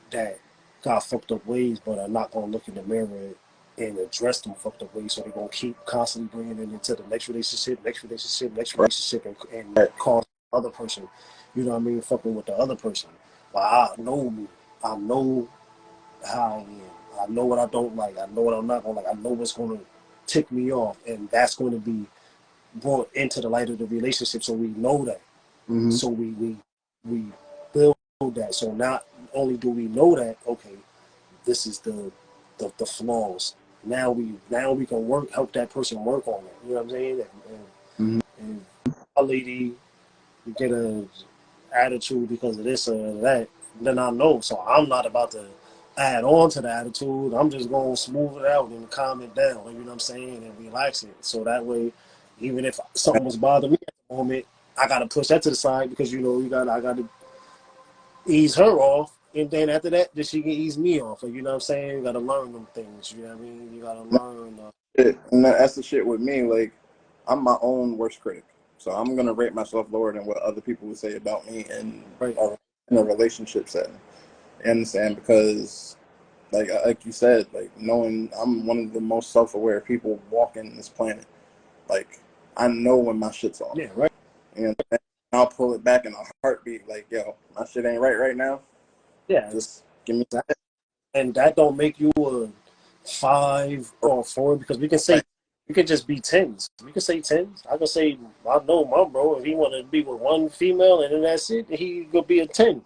[SPEAKER 1] that got fucked up ways, but are not going to look in the mirror and address them fucked up ways. So they're going to keep constantly bringing it into the next relationship, and
[SPEAKER 2] Right.
[SPEAKER 1] cause the other person, you know what I mean, fucking with the other person. But I know me. I know how I am. I know what I don't like. I know what I'm not going to like. I know what's going to tick me off. And that's going to be brought into the light of the relationship so we know that.
[SPEAKER 2] Mm-hmm.
[SPEAKER 1] So we build that. So not only do we know that, okay, this is the flaws. Now we can help that person work on it. You know what I'm saying?
[SPEAKER 2] Mm-hmm.
[SPEAKER 1] And a lady get a attitude because of this or that, then I know. So I'm not about to add on to the attitude. I'm just gonna smooth it out and calm it down. You know what I'm saying? And relax it. So that way, even if something was bothering me at the moment, I gotta push that to the side because I gotta ease her off. And then after that, then she can ease me off. You know what I'm saying? You gotta learn them things. You know what I mean? You gotta learn.
[SPEAKER 2] And that's the shit with me. Like, I'm my own worst critic, so I'm gonna rate myself lower than what other people would say about me
[SPEAKER 1] Right.
[SPEAKER 2] in a relationship setting. You understand? Because, like you said, like knowing I'm one of the most self-aware people walking this planet. Like, I know when my shit's off,
[SPEAKER 1] Yeah. Right.
[SPEAKER 2] and I'll pull it back in a heartbeat. Like, yo, my shit ain't right now.
[SPEAKER 1] Yeah.
[SPEAKER 2] Just give me that.
[SPEAKER 1] And that don't make you a 5 or 4 because we can just be tens. We can say tens. I can say I know my bro. If he want to be with one female and then that's it, he could be a 10.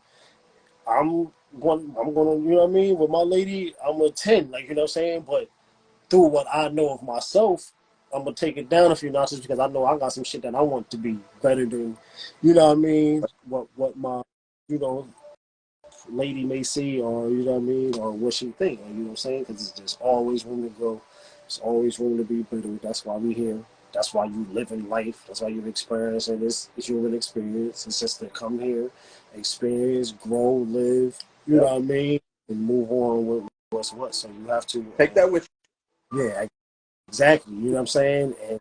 [SPEAKER 1] I'm going. You know what I mean? With my lady, I'm a 10. Like you know what I'm saying. But through what I know of myself, I'm gonna take it down a few notches because I know I got some shit that I want to be better than. You know what I mean? What my you know lady may see, or you know what I mean, or what she think. You know what I'm saying? Because there's always room to grow. There's always room to be better. That's why we here. That's why you live in life. That's why you've experienced, and this is human experience. It's just to come here, experience, grow, live. You know what I mean, and move on with what's what. So you have to,
[SPEAKER 2] Take that with
[SPEAKER 1] yeah, exactly. You know what I'm saying? And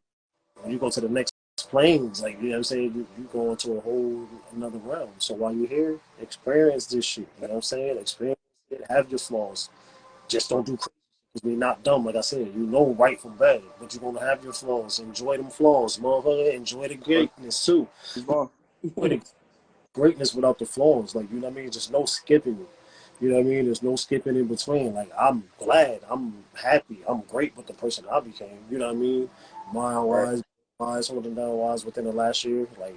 [SPEAKER 1] when you go to the next planes, like you know what I'm saying, you go into a whole another realm. So while you're here, experience this shit. You know what I'm saying? Experience it, have your flaws. Just don't do crazy because we're not dumb, like I said. You know right from bad, but you're gonna have your flaws. Enjoy them flaws, motherfucker. Enjoy the
[SPEAKER 2] you.
[SPEAKER 1] greatness too. Enjoy the greatness without the flaws. Like you know what I mean? Just no skipping. You know what I mean? There's no skipping in between. Like I'm glad, I'm happy, I'm great with the person I became. You know what I mean? Mind
[SPEAKER 2] Right.
[SPEAKER 1] wise, holding down wise within the last year. Like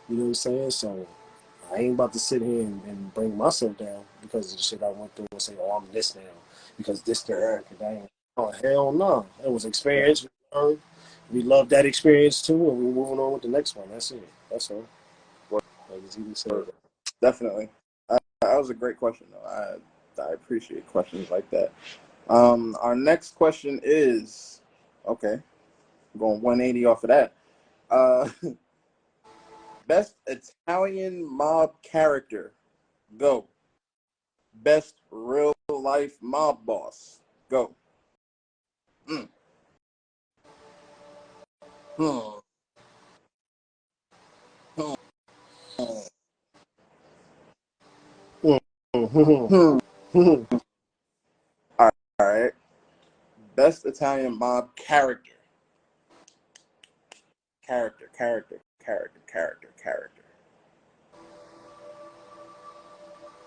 [SPEAKER 1] you know what I'm saying? So I ain't about to sit here and bring myself down because of the shit I went through and say, oh, I'm this now because this didn't
[SPEAKER 2] Right.
[SPEAKER 1] work. Oh hell no! It was experience. We learned. We love that experience too, and we're moving on with the next one. That's it. That's all. Like it's even said.
[SPEAKER 2] Definitely. That was a great question, though. I appreciate questions like that. Our next question is, okay, going 180 off of that. Best Italian mob character. Go. Best real life mob boss. Go. Mm. Hmm. Hmm. Hmm. All right. Best Italian mob character. Character.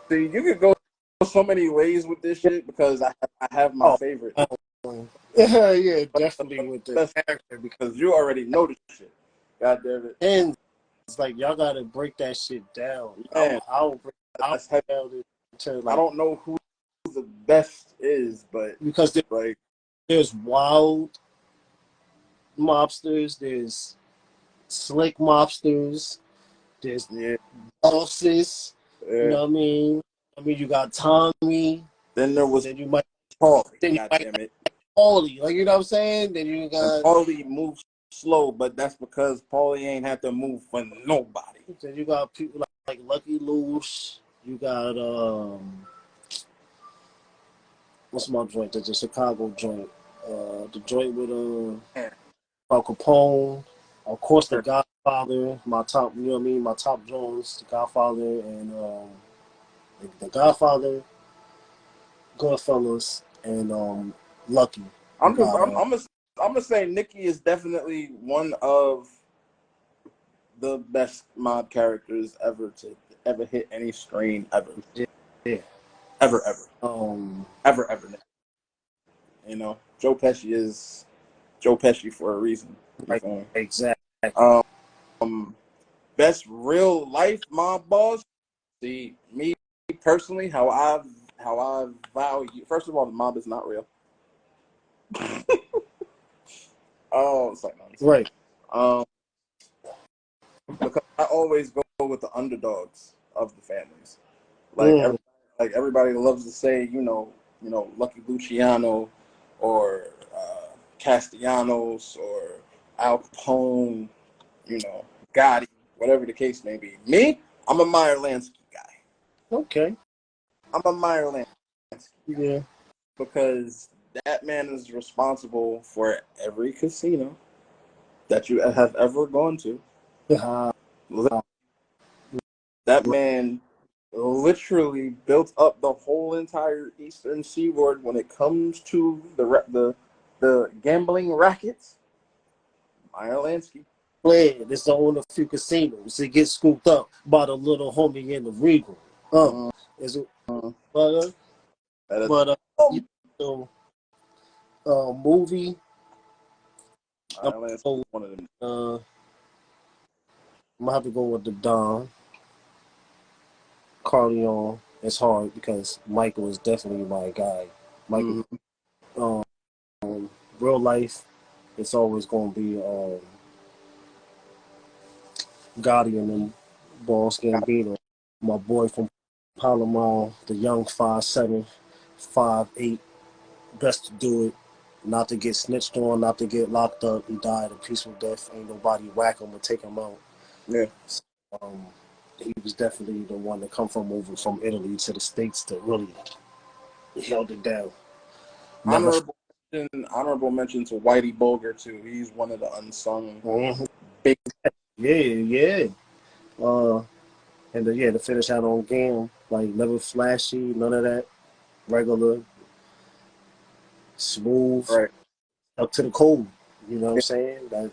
[SPEAKER 2] See, you could go so many ways with this shit because I have my favorite.
[SPEAKER 1] Yeah, definitely with the
[SPEAKER 2] Best
[SPEAKER 1] character
[SPEAKER 2] because you already know this shit. God damn it.
[SPEAKER 1] and it's like y'all gotta break that shit down.
[SPEAKER 2] Man,
[SPEAKER 1] I'll break
[SPEAKER 2] that's
[SPEAKER 1] it
[SPEAKER 2] heavy.
[SPEAKER 1] down to
[SPEAKER 2] I
[SPEAKER 1] like
[SPEAKER 2] don't know who the best is, but
[SPEAKER 1] because
[SPEAKER 2] like
[SPEAKER 1] there's wild mobsters, there's slick mobsters, there's
[SPEAKER 2] yeah,
[SPEAKER 1] bosses. You
[SPEAKER 2] yeah.
[SPEAKER 1] know what I mean? I mean, you got Tommy.
[SPEAKER 2] Then there was
[SPEAKER 1] Then you might.
[SPEAKER 2] Paulie.
[SPEAKER 1] Then you
[SPEAKER 2] God
[SPEAKER 1] might
[SPEAKER 2] damn
[SPEAKER 1] have
[SPEAKER 2] it.
[SPEAKER 1] Paulie. Like you know what I'm saying? Then you
[SPEAKER 2] And
[SPEAKER 1] got.
[SPEAKER 2] Paulie moves slow, but that's because Paulie ain't have to move for nobody.
[SPEAKER 1] Then you got people like Lucky Loose. You got what's my joint? That's a Chicago joint. The joint with Al Capone. Of course, the Godfather. My top, you know what I mean. My top Jones, the Godfather, and the Godfather, Goodfellas, and Lucky. You
[SPEAKER 2] I'm
[SPEAKER 1] got
[SPEAKER 2] gonna say Nikki is definitely one of the best mob characters ever to ever hit any screen ever.
[SPEAKER 1] yeah.
[SPEAKER 2] Ever.
[SPEAKER 1] Um,
[SPEAKER 2] Ever. You know, Joe Pesci is Joe Pesci for a reason. You
[SPEAKER 1] right,
[SPEAKER 2] feel me?
[SPEAKER 1] exactly.
[SPEAKER 2] Best real life mob boss. See, me personally, how I value. First of all, the mob is not real. Oh, it's like nonsense.
[SPEAKER 1] Right.
[SPEAKER 2] Because I always go with the underdogs of the families.
[SPEAKER 1] Mm.
[SPEAKER 2] Like everybody loves to say, Lucky Luciano, or Castellanos, or Al Capone, Gotti, whatever the case may be. Me, I'm a Meyer Lansky guy.
[SPEAKER 1] Okay.
[SPEAKER 2] I'm a Meyer Lansky
[SPEAKER 1] Yeah.
[SPEAKER 2] because that man is responsible for every casino that you have ever gone to. That man literally built up the whole entire Eastern Seaboard when it comes to the gambling rackets. Meyer Lansky.
[SPEAKER 1] Playing. It's own a few casinos. It gets scooped up by the little homie in the Regal. Is it?
[SPEAKER 2] Mm,
[SPEAKER 1] But
[SPEAKER 2] that is,
[SPEAKER 1] but you know, movie. I'm
[SPEAKER 2] Meyer Lansky
[SPEAKER 1] gonna
[SPEAKER 2] is one of them.
[SPEAKER 1] I'm gonna have to go with the Don Carleon. It's hard because Michael is definitely my guy. Michael,
[SPEAKER 2] Mm-hmm.
[SPEAKER 1] real life, it's always gonna be Gotti and them Boss Gambino. My boy from Palomar, the young 5'7", 5'8", best to do it. Not to get snitched on, not to get locked up. He died a peaceful death. Ain't nobody whack him or take him out.
[SPEAKER 2] Yeah.
[SPEAKER 1] So, he was definitely the one to come from over from Italy to the States to really held it down. Never.
[SPEAKER 2] Honorable mention to Whitey Bulger too. He's one of the unsung big.
[SPEAKER 1] Yeah. To finish out on game, like never flashy, none of that. Regular, smooth,
[SPEAKER 2] Right.
[SPEAKER 1] stuck to the code. You know what I'm saying? That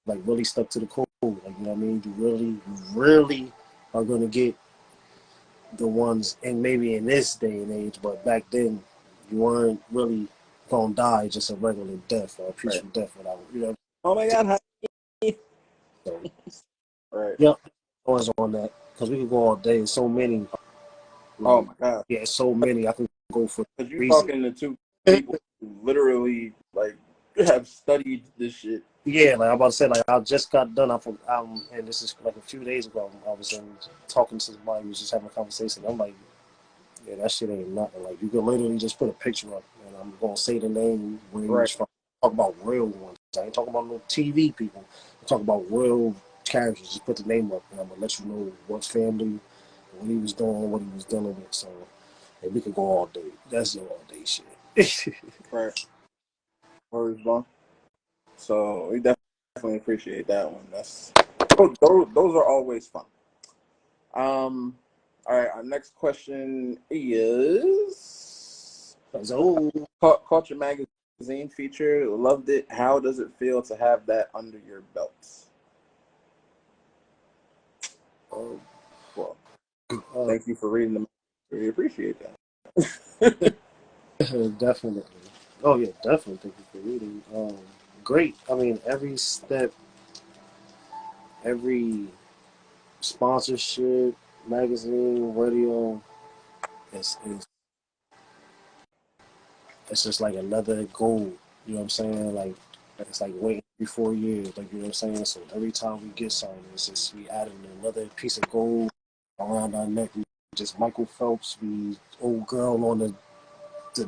[SPEAKER 1] like really stuck to the code. Like you know what I mean? You really are gonna get the ones, and maybe in this day and age, but back then you weren't really gonna die just a regular death or a peaceful death without
[SPEAKER 2] Oh my God.
[SPEAKER 1] So,
[SPEAKER 2] Right.
[SPEAKER 1] yep, always on that because we could go all day. So many.
[SPEAKER 2] Oh my God.
[SPEAKER 1] Yeah, so many. I can go for
[SPEAKER 2] Because you're
[SPEAKER 1] reason.
[SPEAKER 2] talking to two people who literally have studied this shit.
[SPEAKER 1] Yeah, like I'm about to say, like I just got done. And this is like a few days ago. I was talking to somebody who was just having a conversation. I'm like, yeah, that shit ain't nothing. Like you could literally just put a picture up, and I'm gonna say the name where he
[SPEAKER 2] Right.
[SPEAKER 1] was from. Talk about real ones. I ain't talking about no TV people. I'm talking about real characters. Just put the name up, and I'm gonna let you know what family, what he was doing, what he was dealing with. So, and we could go all day. That's the all day shit.
[SPEAKER 2] Right. Words, bro. So we definitely appreciate that one. Those are always fun. All right. Our next question is
[SPEAKER 1] So,
[SPEAKER 2] Culture Magazine feature. Loved it. How does it feel to have that under your belt? Well, thank you for reading them. We appreciate that.
[SPEAKER 1] definitely. Oh yeah, definitely. Thank you for reading. Great. I mean, every step, every sponsorship, magazine, radio, is it's just like another goal. You know what I'm saying? Like it's like waiting every 4 years. Like you know what I'm saying? So every time we get something, it's just we adding another piece of gold around our neck. We just Michael Phelps, we old girl on the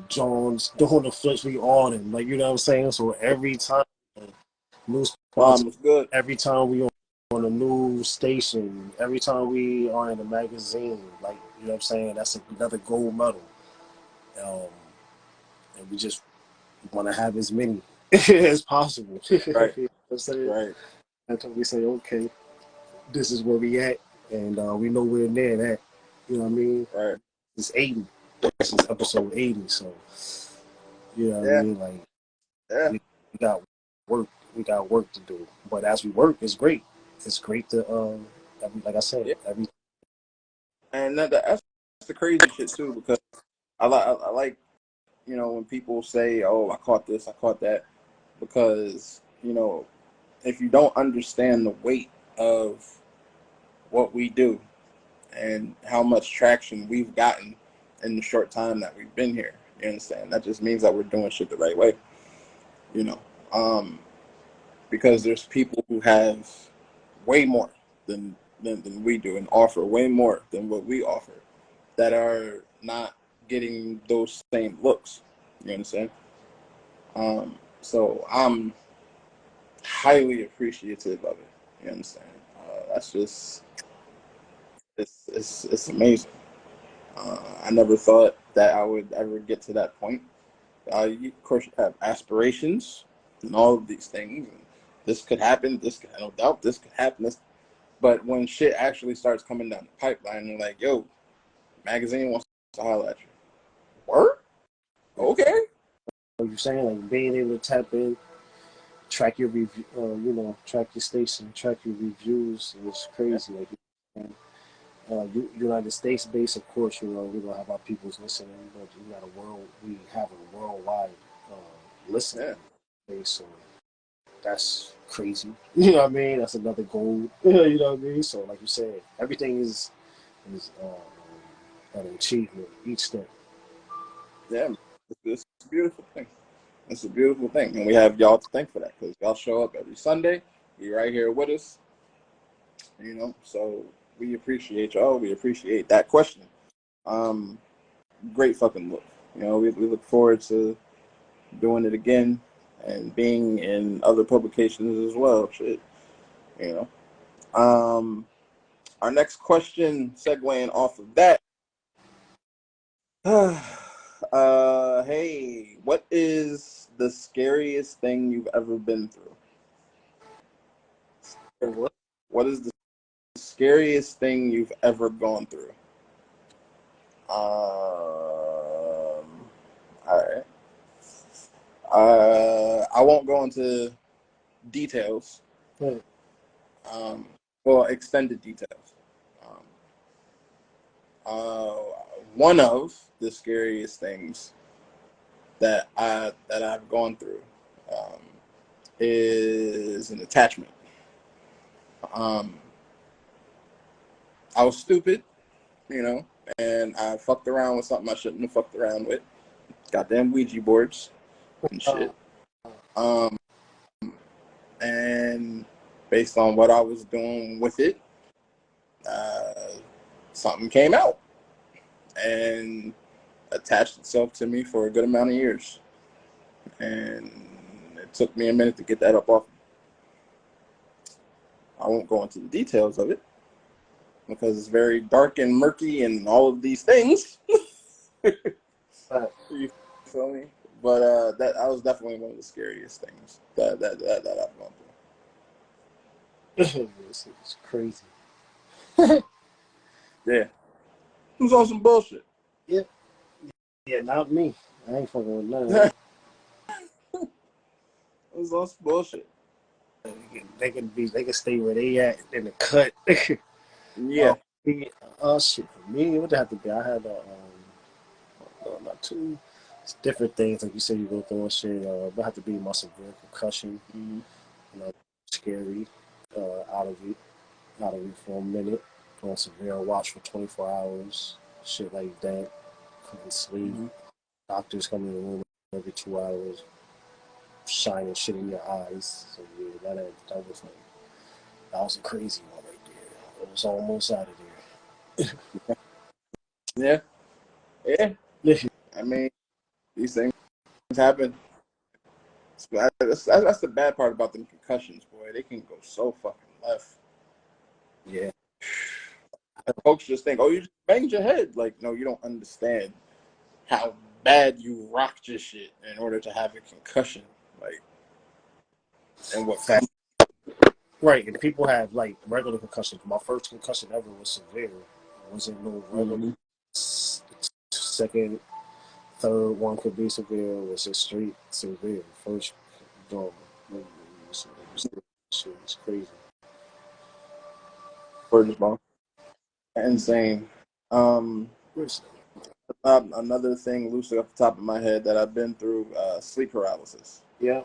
[SPEAKER 1] Jones doing the flips, we on him. Like you know what I'm saying? So every time new sponsor,
[SPEAKER 2] It's good.
[SPEAKER 1] every time we on a new station, every time we are in a magazine, like you know what I'm saying, that's another gold medal. Um, and we just want to have as many as possible. You know
[SPEAKER 2] Right.
[SPEAKER 1] what I'm saying?
[SPEAKER 2] Right.
[SPEAKER 1] Until we say, okay, this is where we at, and we know we're near that. You know what I mean?
[SPEAKER 2] Right.
[SPEAKER 1] It's 80. This is episode 80, so you know what I
[SPEAKER 2] Yeah.
[SPEAKER 1] mean? Like
[SPEAKER 2] Yeah.
[SPEAKER 1] we got work. We got work to do. But as we work, it's great. It's great to like I said,
[SPEAKER 2] Yeah.
[SPEAKER 1] every
[SPEAKER 2] And that's the crazy shit too, because I like, you know, when people say, "Oh, I caught this, I caught that," because you know, if you don't understand the weight of what we do and how much traction we've gotten in the short time that we've been here, you understand? That just means that we're doing shit the right way, you know. Because there's people who have way more than we do and offer way more than what we offer that are not getting those same looks. You understand? So I'm highly appreciative of it. You understand? That's just it's amazing. I never thought that I would ever get to that point. You, of course, you have aspirations and all of these things. And this could happen. This could, no doubt, this could happen. But when shit actually starts coming down the pipeline, you're like, yo, magazine wants to holler at you. Word? Okay.
[SPEAKER 1] what you're saying, like being able to tap in, track your review, track your station, track your reviews. It's
[SPEAKER 2] Yeah.
[SPEAKER 1] crazy. Like United States based, of course, we don't have our peoples listening, but we have a worldwide listening
[SPEAKER 2] Yeah.
[SPEAKER 1] base, so that's crazy. You know what I mean? That's another goal. You know what I mean? So, like you said, everything is an achievement each step.
[SPEAKER 2] Yeah. It's a beautiful thing. It's a beautiful thing. And we have y'all to thank for that because y'all show up every Sunday. You're right here with us. You know, so we appreciate y'all. We appreciate that question. Um, Great fucking look. You know, we look forward to doing it again and being in other publications as well. Shit, you know. Our next question, segueing off of that. Hey, what is the scariest thing you've ever been through?
[SPEAKER 1] What?
[SPEAKER 2] What is the scariest thing you've ever gone through? All right. I won't go into details.
[SPEAKER 1] What?
[SPEAKER 2] Um, well, extended details. Um, uh, One of the scariest things that I've gone through um, is an attachment. Um, I was stupid, you know, and I fucked around with something I shouldn't have fucked around with. Goddamn Ouija boards and
[SPEAKER 1] Uh,
[SPEAKER 2] shit. Um, and based on what I was doing with it, uh, something came out and attached itself to me for a good amount of years. And It took me a minute to get that up off. I won't go into the details of it because it's very dark and murky and all of these things. You feel me? But that was definitely one of the scariest things that I've gone through.
[SPEAKER 1] It's crazy.
[SPEAKER 2] Yeah, it was on some bullshit.
[SPEAKER 1] Yeah, yeah, not me. I ain't fucking with none of that.
[SPEAKER 2] It was on some bullshit.
[SPEAKER 1] They can stay where they at in the cut.
[SPEAKER 2] Yeah.
[SPEAKER 1] Shit. For me, what did it have to be? I had not two. It's different things like you said you go through and shit. But have to be my severe concussion.
[SPEAKER 2] Mm-hmm.
[SPEAKER 1] You know, scary. Out of it for a minute. On severe watch for 24 hours. Shit like that. Couldn't sleep.
[SPEAKER 2] Mm-hmm.
[SPEAKER 1] Doctors come in the room every 2 hours, shining shit in your eyes. So yeah, that was a crazy one right there. It was almost out of
[SPEAKER 2] Yeah. Yeah.
[SPEAKER 1] there.
[SPEAKER 2] I mean, these things happen. That's the bad part about them concussions, boy. They can go so fucking left.
[SPEAKER 1] Yeah.
[SPEAKER 2] Folks just think, oh, you just banged your head. Like, no, you don't understand how bad you rocked your shit in order to have a concussion. Like, and what fact?
[SPEAKER 1] Right, and people have like regular concussions. My first concussion ever was severe. It wasn't no regular.
[SPEAKER 2] Mm-hmm.
[SPEAKER 1] Second, third one could be severe. It was just straight severe. First, dog. It's crazy.
[SPEAKER 2] First ball. Insane. Another thing loosely off the top of my head that I've been through, sleep paralysis.
[SPEAKER 1] Yeah.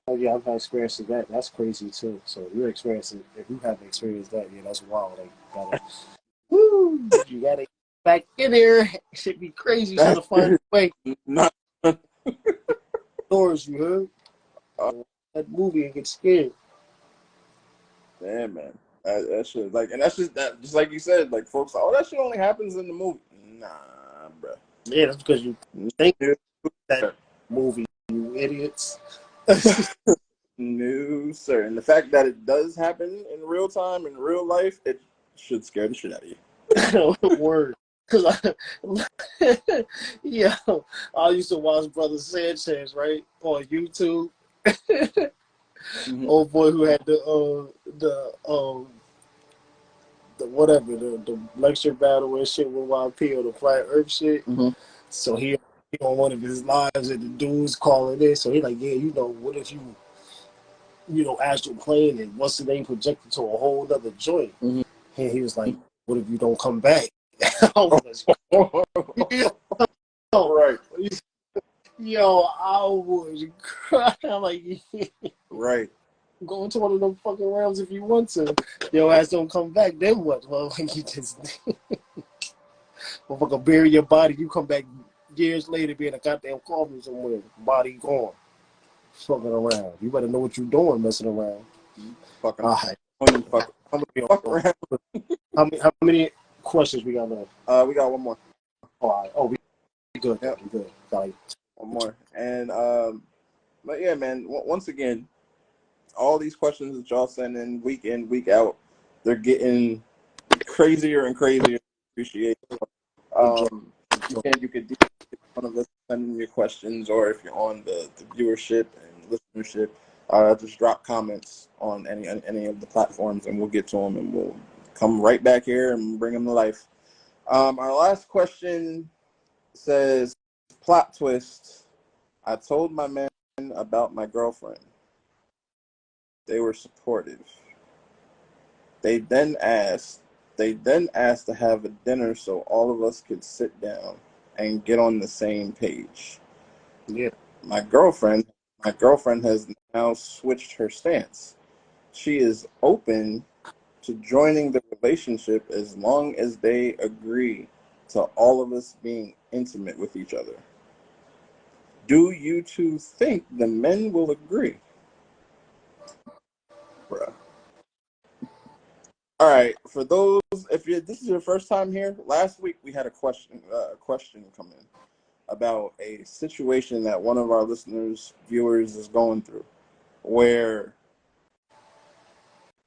[SPEAKER 1] Oh yeah, I've had experience with that. That's crazy too. So if you haven't experienced that, yeah, that's wild. Like, you gotta get back in there. It should be crazy trying to find a way.
[SPEAKER 2] Not
[SPEAKER 1] Doors, you heard? That movie and get scared.
[SPEAKER 2] yeah, man. That shit, like, and that's just like you said, like, folks, oh, that shit only happens in the movie. Nah, bro.
[SPEAKER 1] Yeah, that's because you think that movie, you idiots.
[SPEAKER 2] No, sir. And the fact that it does happen in real time, in real life, it should scare the shit out of you.
[SPEAKER 1] Word. Cause I used to watch Brother Sanchez, right, on YouTube.
[SPEAKER 2] Mm-hmm.
[SPEAKER 1] Old boy who had the whatever the lecture battle and shit with YP or the flat Earth shit.
[SPEAKER 2] Mm-hmm.
[SPEAKER 1] So he on one of his lives and the dude's calling in. So he like, yeah, what if you astral plane and what's the name projected to a whole other joint?
[SPEAKER 2] Mm-hmm.
[SPEAKER 1] And he was like, what if you don't come back? I was like,
[SPEAKER 2] right.
[SPEAKER 1] Yo, I was crying. I'm like,
[SPEAKER 2] right.
[SPEAKER 1] go into one of them fucking realms if you want to. Your ass don't come back, then what? Well, like you just motherfucker bury your body, you come back years later being a goddamn coffin somewhere, body gone. Fucking around. You better know what you're doing messing around.
[SPEAKER 2] Fucking
[SPEAKER 1] Alright.
[SPEAKER 2] fuck around.
[SPEAKER 1] How many questions we got left?
[SPEAKER 2] We got one more.
[SPEAKER 1] Alright. Oh, we good.
[SPEAKER 2] Yep.
[SPEAKER 1] We good. Got
[SPEAKER 2] one more. And but yeah, man, once again, all these questions that y'all send in, week out, they're getting crazier and crazier. Appreciate it. You could DM one of us sending your questions, or if you're on the viewership and listenership, just drop comments on any of the platforms, and we'll get to them, and we'll come right back here and bring them to life. Our last question says, plot twist. I told my man about my girlfriend. They were supportive. They then asked to have a dinner so all of us could sit down and get on the same page.
[SPEAKER 1] Yeah.
[SPEAKER 2] My girlfriend has now switched her stance. She is open to joining the relationship as long as they agree to all of us being intimate with each other. Do you two think the men will agree? Bruh. All right, for those, this is your first time here, last week we had a question come in. about a situation that one of our viewers is going through, where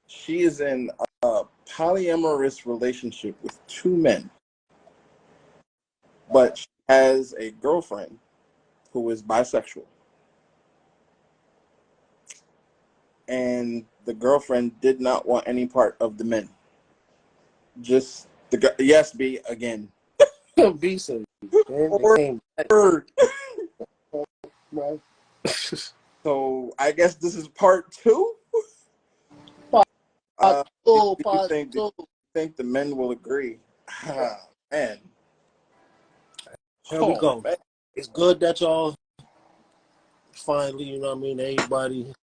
[SPEAKER 2] she is in a polyamorous relationship with two men, but she has a girlfriend who is bisexual. And the girlfriend did not want any part of the men. Just yes, B again.
[SPEAKER 1] B said,
[SPEAKER 2] Word. So I guess this is part two. Do you think the men will agree? Man.
[SPEAKER 1] Here we go. Man. It's good that y'all finally, you know what I mean, everybody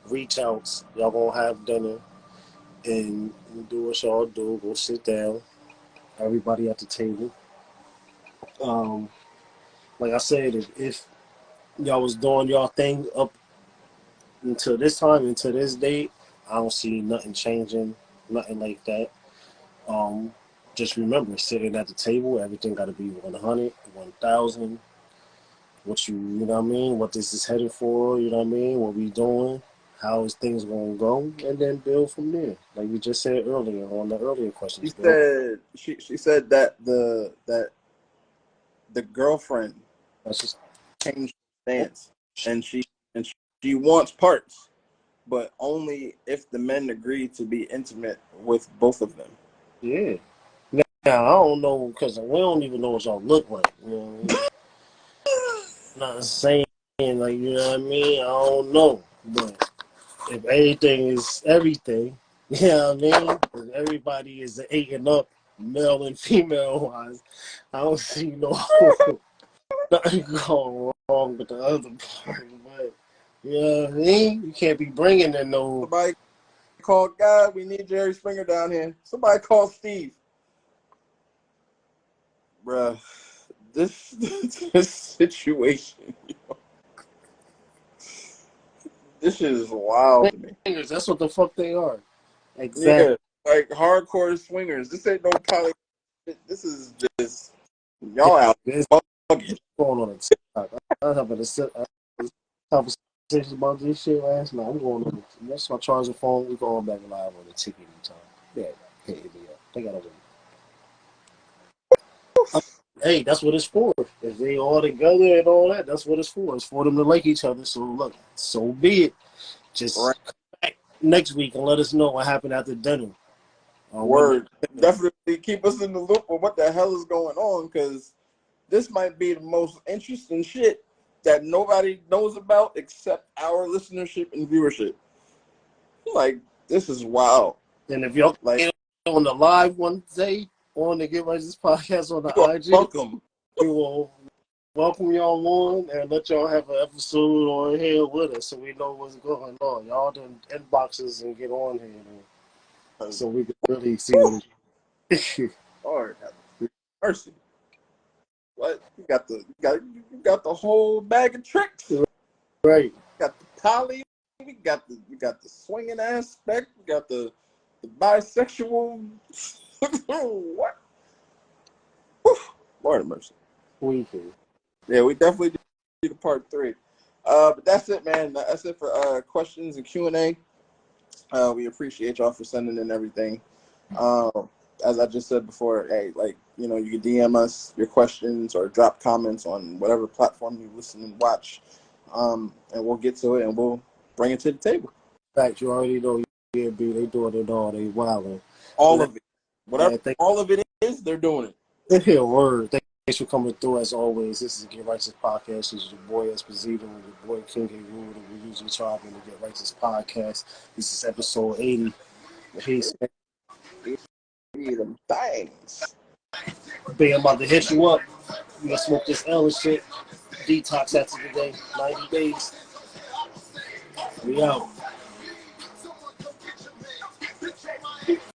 [SPEAKER 1] reach outs. Y'all gonna have dinner and do what y'all do. Go sit down. Everybody at the table. Like I said, if y'all was doing y'all thing up until this time, until this date, I don't see nothing changing, nothing like that. Just remember, sitting at the table, everything got to be 100, 1,000. What you know what I mean? What this is headed for, you know what I mean? What we doing? How is things going to go? And then build from there. Like we just said earlier on the earlier questions.
[SPEAKER 2] She said that the girlfriend
[SPEAKER 1] just
[SPEAKER 2] changed stance, and she wants parts, but only if the men agree to be intimate with both of them.
[SPEAKER 1] Yeah. Now I don't know because we don't even know what y'all look like. You know what I mean? Not saying like you know what I mean. I don't know, but if everything is everything, you know what I mean. If everybody is 8 and up, male and female wise, I don't see nothing going wrong with the other part. But you know what I mean. You can't be bringing in no.
[SPEAKER 2] Somebody call God. We need Jerry Springer down here. Somebody call Steve. Bruh, this situation, this is wild to me.
[SPEAKER 1] That's what the fuck they are. Exactly.
[SPEAKER 2] Yeah, like hardcore swingers. This ain't no poly. This is just y'all out.
[SPEAKER 1] It's
[SPEAKER 2] bugging.
[SPEAKER 1] going on a TikTok. I was having a conversation about this shit last night. I'm going on. That's my charger phone. We're going back live on the ticket time. Yeah, hit me up. They gotta wait. Hey, that's what it's for. If they all together and all that, that's what it's for. It's for them to like each other. So look, so be it. Just come back next week and let us know what happened after dinner.
[SPEAKER 2] Word. Definitely keep us in the loop of what the hell is going on, because this might be the most interesting shit that nobody knows about except our listenership and viewership. Like, this is wild.
[SPEAKER 1] And if y'all like on the live one day on the Get Righteous podcast on the IG,
[SPEAKER 2] welcome.
[SPEAKER 1] We will welcome y'all on and let y'all have an episode on here with us so we know what's going on. Y'all done inboxes and get on here so we can really see what
[SPEAKER 2] Lord have mercy. What? You got the whole bag of tricks.
[SPEAKER 1] Right.
[SPEAKER 2] You got the poly, we got the swinging aspect, we got the bisexual. What? Lord have mercy.
[SPEAKER 1] We can.
[SPEAKER 2] Yeah, we definitely did part 3. But that's it, man. That's it for questions and Q&A. We appreciate y'all for sending in everything. As I just said before, hey, like, you know, you can DM us your questions or drop comments on whatever platform you listen and watch, and we'll get to it and we'll bring it to the table.
[SPEAKER 1] In fact, you already know, yeah, B, they doing it all. They wilding.
[SPEAKER 2] All of it. Whatever all of it is, they're doing
[SPEAKER 1] it. Hear word. Thanks for coming through as always. This is the Get Righteous Podcast. This is your boy Esposito and your boy King K. Rule, and we usually try to Get Righteous Podcast. This is episode 80. Peace.
[SPEAKER 2] Them things.
[SPEAKER 1] Big, I'm about to hit you up. You gonna smoke this L and shit. Detox after the day. 90 days. We out.